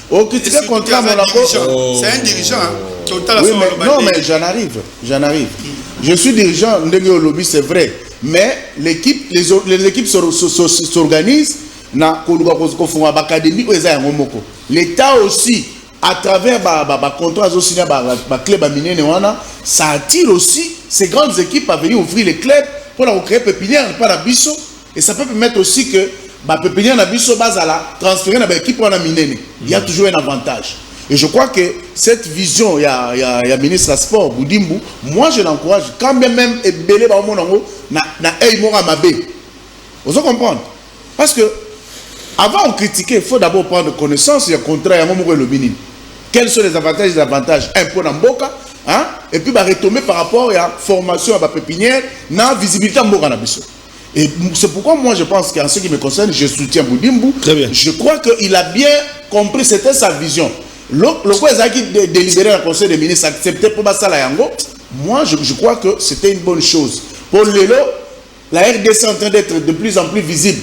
On critique le contrat Monaco. C'est un dirigeant. Oui, mais, non, mais j'en arrive. Je suis dirigeant de lobby, c'est vrai. Mais les équipes s'organisent. L'État aussi, à travers le contrat ça attire aussi ces grandes équipes à venir ouvrir les clubs pour créer pépinière, pas la bisso. Et ça peut permettre aussi que pépinière na biso bazala transférer dans l'équipe pour la minene. Il y a toujours un avantage. Et je crois que cette vision, il y a ministre du sport Boudimbu, moi je l'encourage quand même belé ba monango na mora mabe. Vous comprenez? Parce que avant de critiquer, il faut d'abord prendre connaissance du contrat et le minime. Quels sont les avantages et les désavantages? Un peu dans Mboka, hein? Et puis retomber par rapport à la formation à la pépinière, na visibilité à Mboka na biso. Et c'est pourquoi moi je pense qu'en ce qui me concerne, je soutiens Boudimbu. Très bien. Je crois qu'il a bien compris, c'était sa vision. Le quoi qui délibéré le conseil des ministres accepté pour Bassala Yango, moi je crois que c'était une bonne chose. Pour Lelo, la RDC est en train d'être de plus en plus visible.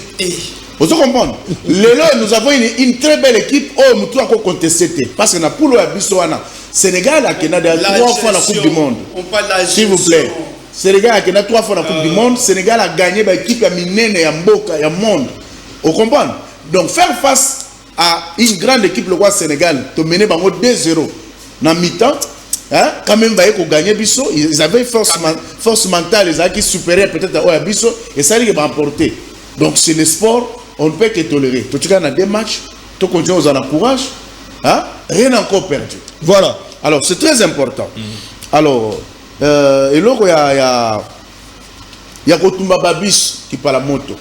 Vous comprenez? Lelo, nous avons une très belle équipe. Oh, nous avons contesté. Parce que na Poulo ya Bissoana, Sénégal a 3 fois la Coupe du Monde. S'il vous plaît. Sénégal a 3 fois la Coupe du Monde. Sénégal a gagné l'équipe à Minene, à Mboka, à Monde. Vous comprenez? Donc faire face à une grande équipe, le roi Sénégal, de mener 2-0 dans mi-temps, hein, quand même, ils gagné Bisso, ils avaient force mentale, ils avaient supérieure peut-être à Bisso, et ça les a emporté. Donc c'est le sport, on ne peut que tolérer. Tout cas, on a des matchs, tout continue, on en courage, hein, rien encore perdu. Voilà. Alors c'est très important. Alors, et là, il y a Kotumba Babis qui parle à la moto.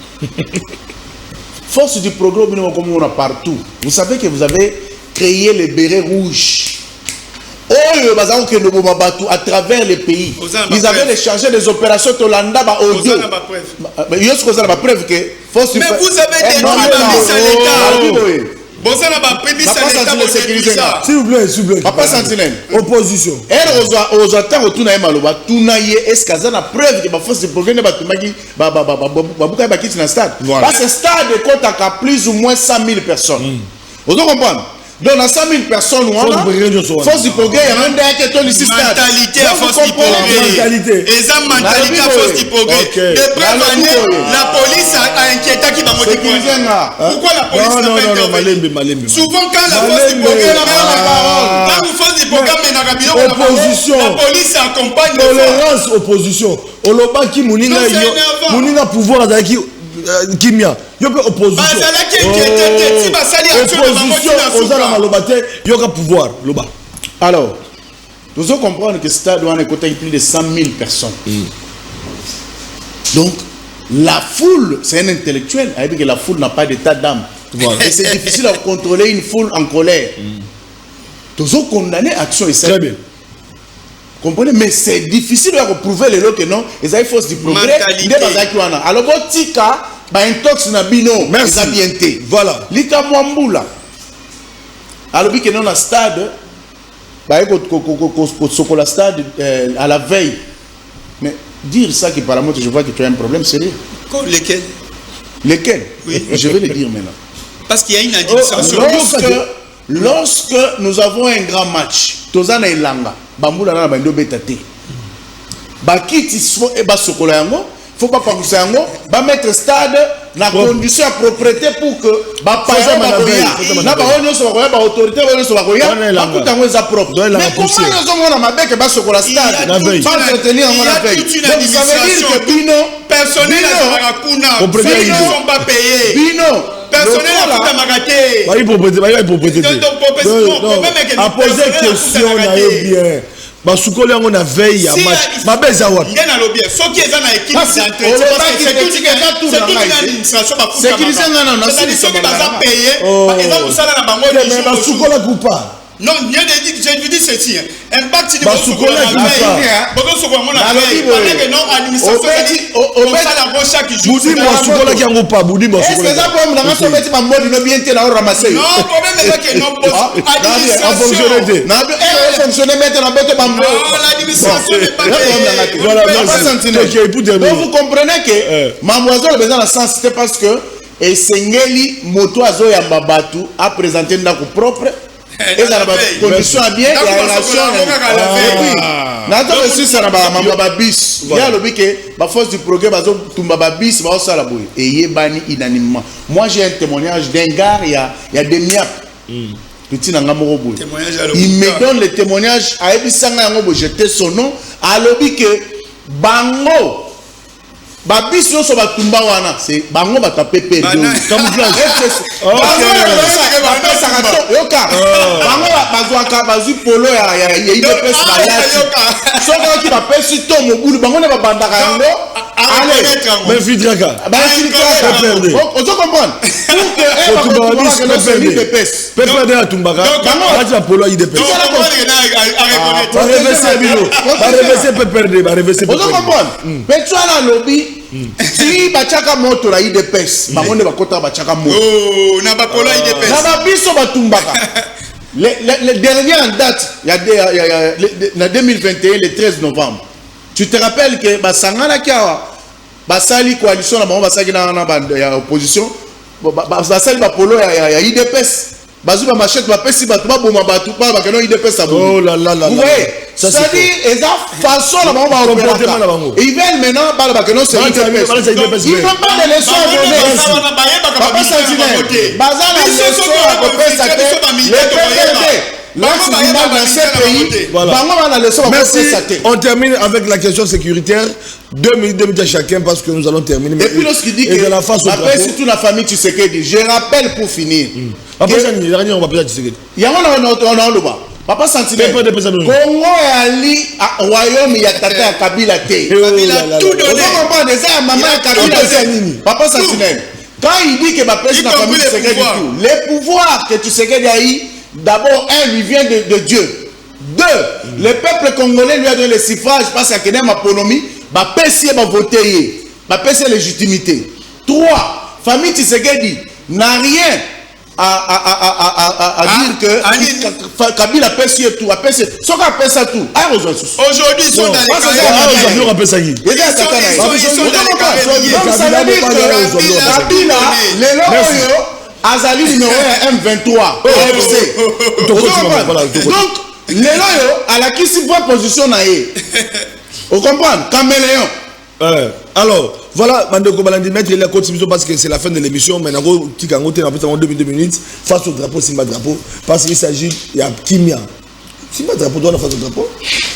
Force du programme, comme on a partout. Vous savez que vous avez créé les bérets rouges. À travers les pays. Ils avaient chargé des opérations Tolanda audio. Mais vous avez détruit l'État. S'il vous plaît. Papa Sentinelle. Opposition. Aux attentes, tout n'a pas est-ce qu'il y a une preuve que la force de progrès n'est pas stade. Parce que le stade compte à plus ou moins 100 000 personnes. Vous comprenez? Donc, dans 100 000 personnes, force du progrès, il y a un dernier qui est au lycée. Mentalité à force du progrès. Et ça, mentalité à force du progrès. Depuis la police a inquiété qui va motiver. Pourquoi la police n'a pas intervenu? Souvent, quand la force du progrès n'a pas la parole, quand vous force du progrès mène à la opposition, la police accompagne. Tolérance, opposition. Oloba qui Mouninga pouvoir azaki kimia. Yo pe opposition. Opposition, ozala malobate, yo ka pouvoir, loba. Alors, nous devons comprendre que ce stade doit écouter plus de 100 000 personnes. Donc, la foule, c'est un intellectuel. Avec que la foule n'a pas d'état d'âme. Voilà. Et c'est difficile à contrôler une foule en colère. Nous devons condamner l'action et ça. Très bien. Comprenez? Mais c'est difficile de prouver les lots que non. Et ça, il faut du progrès. Alors, Tika, intox na bino. Merci. Voilà. Lika Mwambula. Alors, que non, à stade, au stade à la veille. Mais dire ça qui par la je vois que tu as un problème sérieux. Lesquels? Lesquels? Oui. Je vais le dire maintenant. Parce qu'il y a une indication. Lorsque nous avons un grand match, Tozana et Langa, Bamboula na bando betate. Bakiti so e ba sokola yango, faut pas penser yango, ba mettre stade na condition à propriété pour que ba passer na ba onyo so ba autorité ba so ba koya, ba kutango za propre. Mais comment nous avons na mabeke ba sokola stade? Pas entretenir en la veille. Donc ça veut dire que Bino personnel à Zarakuna, ils ne sont pas payés. Bino personnel à Magaté. Il faut poser question na bien. Basukoli yango na veille ya match. Mabeza wapi? Ngena lobi. Soki eza na équipe d'entretien parce que c'est toute une administration ba fuka. Sécurité ngana na soki baza payé, eza musala na bango ni. Mais basukola coupa. Non, je vous dis ceci. Impact de Basukola veille. Bodo soko ngona veille. Pendant que non administration on ça la voix chaque jour. Boudi Basukola ki yango pa, Boudi Basukola. Est-ce que ça problème na so beti bambodi no bien te na ramasser? Non, problème est que non administration. Na fonctionner mettre na beto bambodi. Non, l'administration n'est pas payée. Voilà, donc vous comprenez que Mamboiseau le besoin dans sens c'était parce que et Sengeli moto azo ya babatu a présenté ndako propre. Et ça va condition bien et relation. N'attends aussi ça na ba bis. Il y a le bique ba force du progrès bazo tumba ba bis ba osala boy et yebani unanimement. Moi j'ai un témoignage d'un gars il y a des miap. Petit nanga moko boy. Il me donne le témoignage a ebisanga yango bo jeter son nom a lobi que bango babis yo so batumba wana c'est bango batape perdu camouflage yoka bango bazwaka bazu polo ya IDPS balati soko ki bapesi to mobulu bango na babandaka yango allez mais fidraka perdre on se comprendre pour que la tumbaka bango la polo IDPS on se comprendre mais tu as la lobby si bachaka moto la IDPS bangonde bakota bachaka moto oh na bakolo IDPS na babiso batumbaka le dernier en date il y a 2021 le 13 novembre tu te rappelles que basangana kiawa basali coalition na bango basaki na bande ya opposition basali bapolo ya IDPS bazu ba machette ba pesi ba tuba boma ba tuba ba keno IDPS ça oh là là là vous voyez ça dit eza façon la bango ba comportement la bango ils veulent maintenant ba keno c'est IDPS ils n'ont pas de leçons à donner papa sentinelle bazala leçon à kopesa merci. On termine avec la question sécuritaire. 2 minutes à chacun parce que nous allons terminer. Et puis lorsqu'il dit que après surtout la famille Tshisekedi, je rappelle pour finir. Papa Sentinelle, on va pas Tshisekedi. Il y a un Papa Sentinelle, Congo est allé au royaume, il y a Tata Kabila Té. Kabila tout donné. On comprend déjà maman Kabila Té. Papa Sentinelle, quand il dit que ma personne la famille Tshisekedi, les pouvoirs que Tshisekedi a eu, d'abord, un, lui vient de Dieu. 2, le peuple congolais lui a donné le suffrage parce qu'il y a une autonomie, va voter, va passer légitimité. 3, famille Tshisekedi n'a rien à dire que Kabila pèse tout, a pèse ce qu'on appelle ça tout. Aujourd'hui, ils sont dans les carrières. Kabila, Azali numéro 1 M23 AFC. Donc lelo yo ala kisi bonne position na ye. Vous comprenez? Caméléon. Alors, voilà, Bandeko Balandi, mettre la continuation parce que c'est la fin de l'émission. Maintenant, Tikango, tu as 2 minutes face au drapeau, Simba Drapeau, parce qu'il s'agit, il y a Kimia. Simba Drapeau, doit face au drapeau.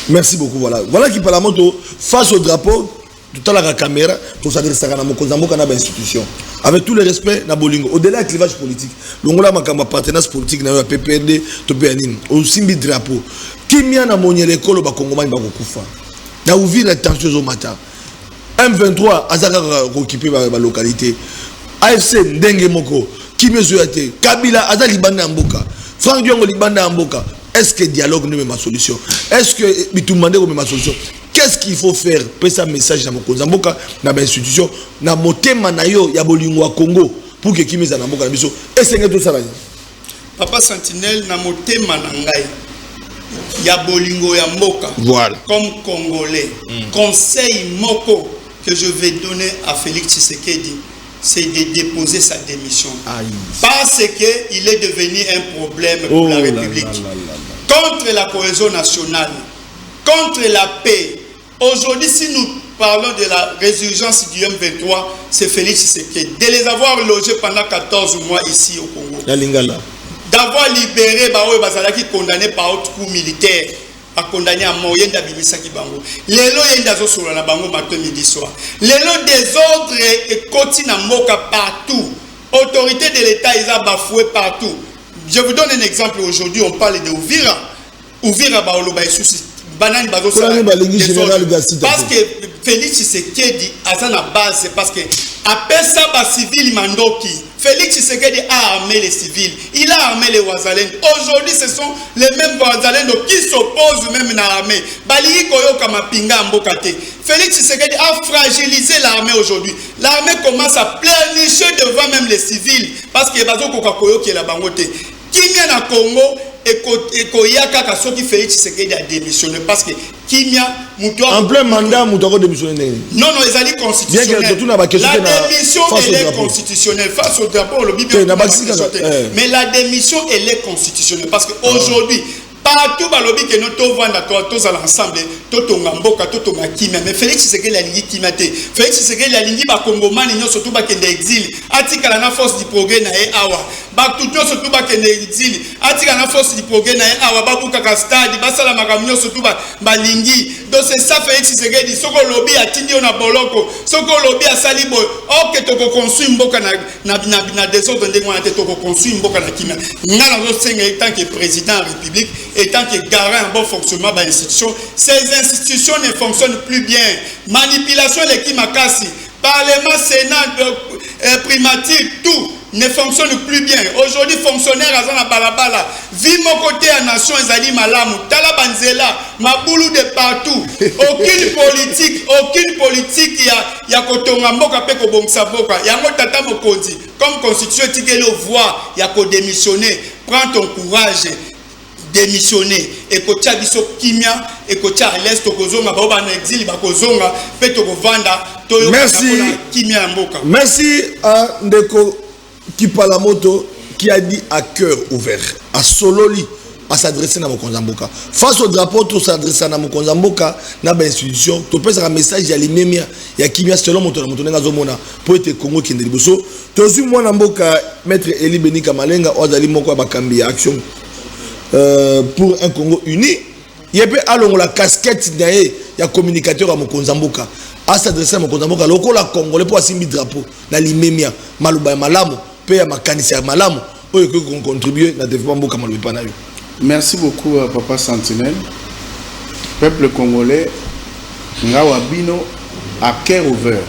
Merci beaucoup, voilà. Voilà qui parle à moto, face au drapeau, tout à la caméra, tout ça, c'est un Mokozambo, une institution. Avec tout le respect, na bolingo. Au-delà du clivage politique, l'ongola makamba partenance politique, na PPRD, Topeanine, au Simbi Drapeau. Kimia na monye l'école, ba Kongomani, ba Kokufa. Na ouvrir la tension au matin. M23 azaka occupé la localité. AFC Ndenge Moko, Kimia Zoyate, Kabila Azali Libanda Mboka, Franck Diongo Libanda Mboka. Est-ce que le dialogue n'est ma solution? Est-ce que Bitumande est ma solution? Qu'est-ce qu'il faut faire pour ça message dans mon Mboka, dans l'institution, dans mon thème Manayo, Yabolingo à Congo, pour que Kimia Zanamboka na biso. Est-ce que tout ça va? Papa Sentinelle, dans mon thème Manangai. Yabolingo ya Mboka. Voilà. Comme Congolais. Conseil Moko que je vais donner à Félix Tshisekedi, c'est de déposer sa démission. Aïe. Parce qu'il est devenu un problème pour la République. Contre la cohésion nationale, contre la paix. Aujourd'hui, si nous parlons de la résurgence du M23, c'est Félix Tshisekedi. De les avoir logés pendant 14 mois ici au Congo. La Lingala. D'avoir libéré Baoui Bazalaki condamné par autre coup militaire. A condamné à mort yenda bimisaki bango lelo yenda zo solo na bango matin midi soir lelo désordre et continue moka partout autorité de l'état ils a bafoué partout. Je vous donne un exemple. Aujourd'hui on parle de Uvira baolo ba souci banani bazo parce que Félix Tshisekedi a na base parce que après ça ba civil mandoki Félix Tshisekedi a armé les civils, il a armé les Ouazalènes. Aujourd'hui, ce sont les mêmes Ouazalènes qui s'opposent même à l'armée. Félix Tshisekedi a fragilisé l'armée aujourd'hui. L'armée commence à pleurnicher devant même les civils parce que Bazo Kokakoyo qui est la bangote. Kimia na Congo et Koyaka Kasoki Félix Tshisekedi a démissionné parce que Kimia en plein mandat Moutouako démissionné. Non, ils allaient constitutionnel. La démission elle est constitutionnelle face au drapeau le Bible. Mais la démission elle est constitutionnelle parce qu'aujourd'hui partout balobi que nous tous vendre tous à l'ensemble totonga mboka totonga kimia mais Félix Tshisekedi la lingi kimate Félix Tshisekedi la lingi ba kongomani nyo surtout ba kende exil atika na force du progrès na e awa ba tout surtout ba kende exil atika na force du progrès na e awa ba buka ka stade ba sala makamyo surtout ba lingi donc c'est ça Félix Tshisekedi soko lobi atindi na boloko soko lobi asali boy OK toko construire mboka na désordre ndenge na toko construire mboka na kimia ngana zo senga tant que président de la République et tant que garant un bon fonctionnement de l'institution, ces institutions ne fonctionnent plus bien. Manipulation de l'équipe Makassi, Parlement, Sénat, primature, tout ne fonctionne plus bien. Aujourd'hui, fonctionnaires à Zana Balabala, vie mon côté à nation, Ezali Malamu, Talabanzela, Maboulou de partout. Aucune politique, il y a Kotonga Moka Peko Bongsaboka, il y a Motata Mokondi. Comme constitution, tu peux le voir, il y a qu'à démissionner. Prends ton courage. Démissionner et kocha biso kimia et kocha à l'est kozonga ba na exil ba kozonga pe to kovanda to yo kimia mboka. Merci à Ndeko Kipalamoto qui a dit à cœur ouvert à Sololi à s'adresser à Mokonzamboka face au drapeau tout s'adresser à Mokonzamboka na ba institution to pesa un message ya limemia ya kimia selon moto na moto nga zomona pour être Congo kende liboso to zu mwana mboka maître Eli Benika Malenga ozali moko ba kambi action pour un Congo uni. Il y a la casquette il y a communicateur à Mokonzamboka à s'adresser à Mokonzamboka loko la Congolais pour assimbi drapeau na limemia maluba malamu pe ya makanisi ya malamu oyo ko contribuer na développement mboka maluba pana yo. Merci beaucoup Papa Sentinelle. Peuple congolais ngawa bino à cœur ouvert.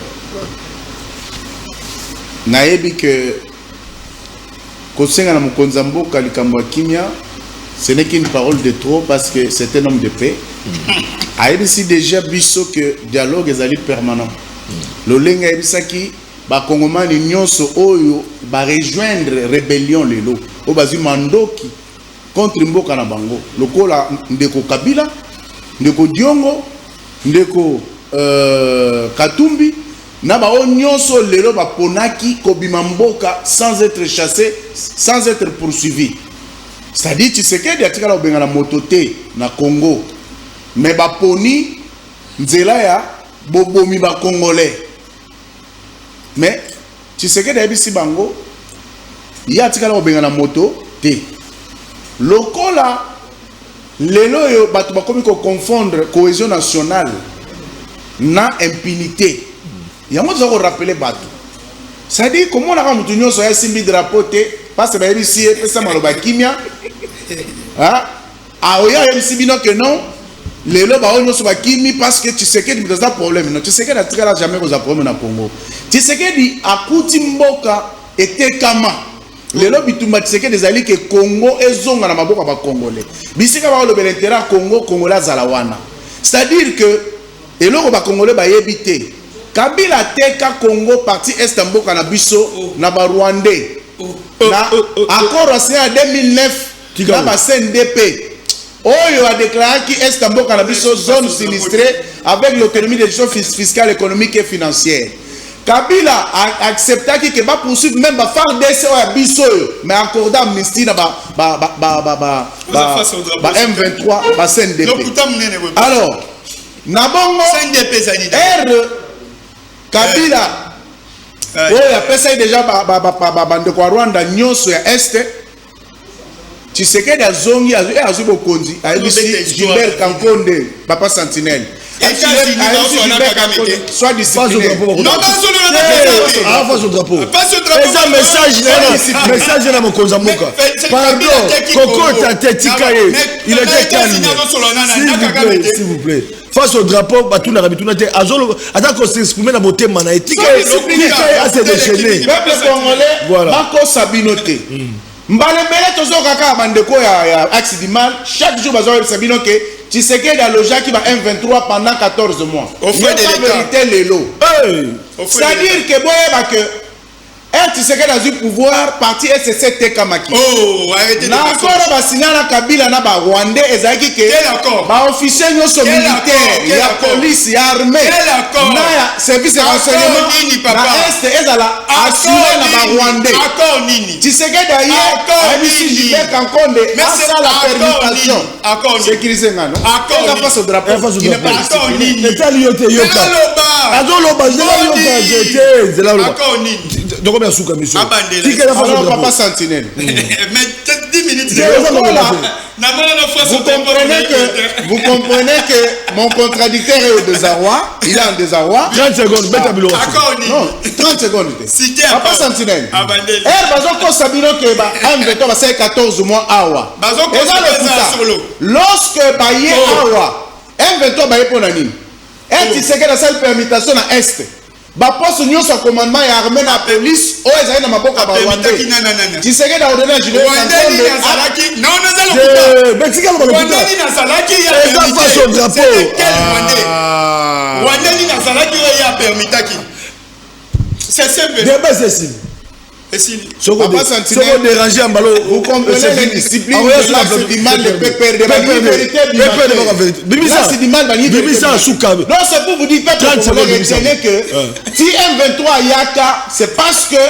Naebi que kosenga na Mokonzamboka likambo kimia. Ce n'est qu'une parole de trop parce que c'est un homme de paix. Il y a déjà biso que dialogue est permanent. Le lenga ebisaki ba kongomani nyonso oyo ba rejoindre rébellion lelo o bazi mandoki contre mboka na bango. Lokola ndeko Kabila, ndeko Diongo, ndeko Katumbi na ba nyonso lelo ba ponaki kobima mboka sans être chassé, sans être poursuivi. C'est-à-dire Tshisekedi atikala obenga na mototé na Congo. Mais ba poni nzela ya bobomi ba congolais. Mais Tshisekedi abisi bango ya atikala obenga na moto te. Lokola lelo yo batu bakomi ko confondre cohésion nationale na impunité. Yango zo rappeler batu. Ça dit comment on a mutu nyonso ya simbi drapeau te parce que ba ici pesa maloba kimia. Ah, oya yebisi bino que non. Lelo ba nyonso ba kimi parce que Tshisekedi dans un problème. Non, Tshisekedi a tiré jamais cause problème na Congo. Tshisekedi akuti mboka était kama. Lelo bitumba Tshisekedi ezali ke Congo ezonga na maboka ba congolais. Bisika ba lobela intérêt Congo congolais zalawana. C'est-à-dire que eloko ba congolais ba yebité. Kabila teka Congo parti est mboka na biso na ba Rwandais. Na accord signé en 2009 na ba CNDP. Oyo a déclaré qui est mboka na biso zone sinistrée avec l'autonomie des gestion fiscale, économique et financière. Kabila a accepté que va poursuivre même ba FARDC ou biso mais accorder amnistie na ba M23 ba CNDP. Alors Nabongo R Kabila oyo apesa déjà bande kwa Rwanda nyonso ya este Tshisekedi azongi azwi bokonzi ayebisi Gilbert Kankonde papa Sentinelle soit discipliné. Non, pas au drapeau. C'est un message de mon Konzamoka. Pardon, Coco Tatetika, il était calme. S'il vous plaît. Face au drapeau, Batou n'a pas été azolo. Attends qu'on s'exprime dans mon thème, man. Etika a se déchaîné. Peuple congolais, Marco Sabinote. Mbalembele tozo kaka bandeko ya axe du mal. Chaque jour bazo Sabino que Tshisekedi a logé qui va M23 pendant 14 mois. Au fait de l'État. C'est-à-dire que boyeba que Tshisekedi a du pouvoir parti SCC Tekamaki. Oh, arrêtez de encore ba signala Kabila na ba Rwandais ezaki que ba officier nyoso militaire, ya police, ya armée, na ya service de renseignement na est ezala assuré na ba Rwandais. Accord nini? Tshisekedi a yé Gilbert Kankonde à la permutation. Accord sécurisé ngano. Accord face au drapeau. Il n'est pas discipliné. L'état lyote yoka. Azoloba yoka. Accord nini? Donc combien souka monsieur? Alors papa Sentinelle. Mais 10 minutes. Vous comprenez que mon contradicteur est au désarroi. Il est en désarroi. 30 secondes. Non, 30 secondes. Papa Sentinelle. Bazoko Sabino Keba, M23 va 14 mois awa. Lorsque Baye awa, M23 Baye Ponani, Tshisekedi a sa permutation à Est. Ba poste nyonso commandement ya armée na police o ezali na maboka ba Rwandais. Tshisekedi a ordonné à Gilbert Kankonde Azalaki non nazalo kuta. Mexicain ba Rwandais nazalaki ya face au drapeau. Rwandais nazalaki ya permitaki. C'est simple. Débat c'est Papa Sentinelle déranger en ballon. Vous comprenez les disciplines de l'axe du mal, le PPR de la vérité. L'axe du mal, non, c'est pour vous dire, retenez que si M23 Yaka, c'est parce que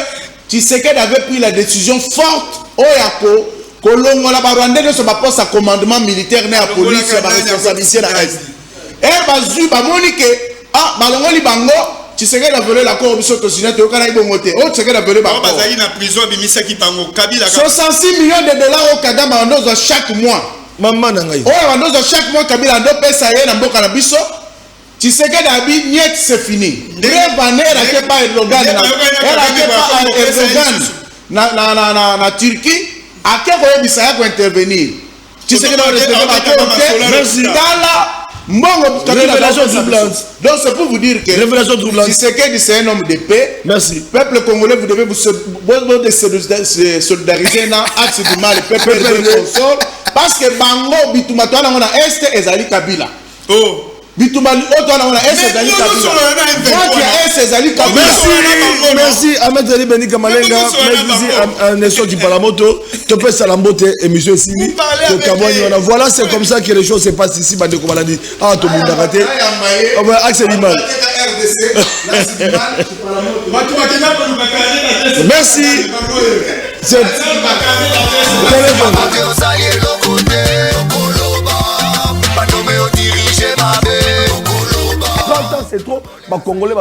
Tshisekedi avait pris la décision forte au Yako, que l'on a Rwandais ne se bat pas sa commandement militaire, ni la police, la responsabilité de la reste. Et Bazu, Bamonike, ah, Balongoli Bango. Tshisekedi a volé l'accord au Sotosinette au Canada Bongote. Oh, Tshisekedi a volé l'accord. 66 millions de dollars au Kagame en dose chaque mois. Maman Nangaï. Oh, en dose chaque mois, Kabila a deux pesa yé na mboka na biso. Tshisekedi a dit, niet, c'est fini. Bref, année, elle a fait pas Erdogan. Elle a fait pas Erdogan na Turquie. À quel moment il s'est intervenir? Tshisekedi a respecté ma merci. Révélation troublante. Donc c'est pour vous dire que révélation troublante. Tshisekedi c'est un homme de paix. Merci. Peuple congolais, vous devez vous solidariser dans l'axe du mal. Le peuple de console. Parce que Bango, Bituma, toi, on a Est, Ezali Kabila. Oh. Bituma, toi, on a Est, Ezali Kabila. Quand il y a Est, merci à Maître Benika Malenga, merci à Nelson Kipalamoto, tu peux salambote émission Sini, voilà, c'est comme ça que les choses se passent ici, Bandeko Balandi. Ah, tout le monde a raté. Axel Limal. Merci. C'est trop, Congolais,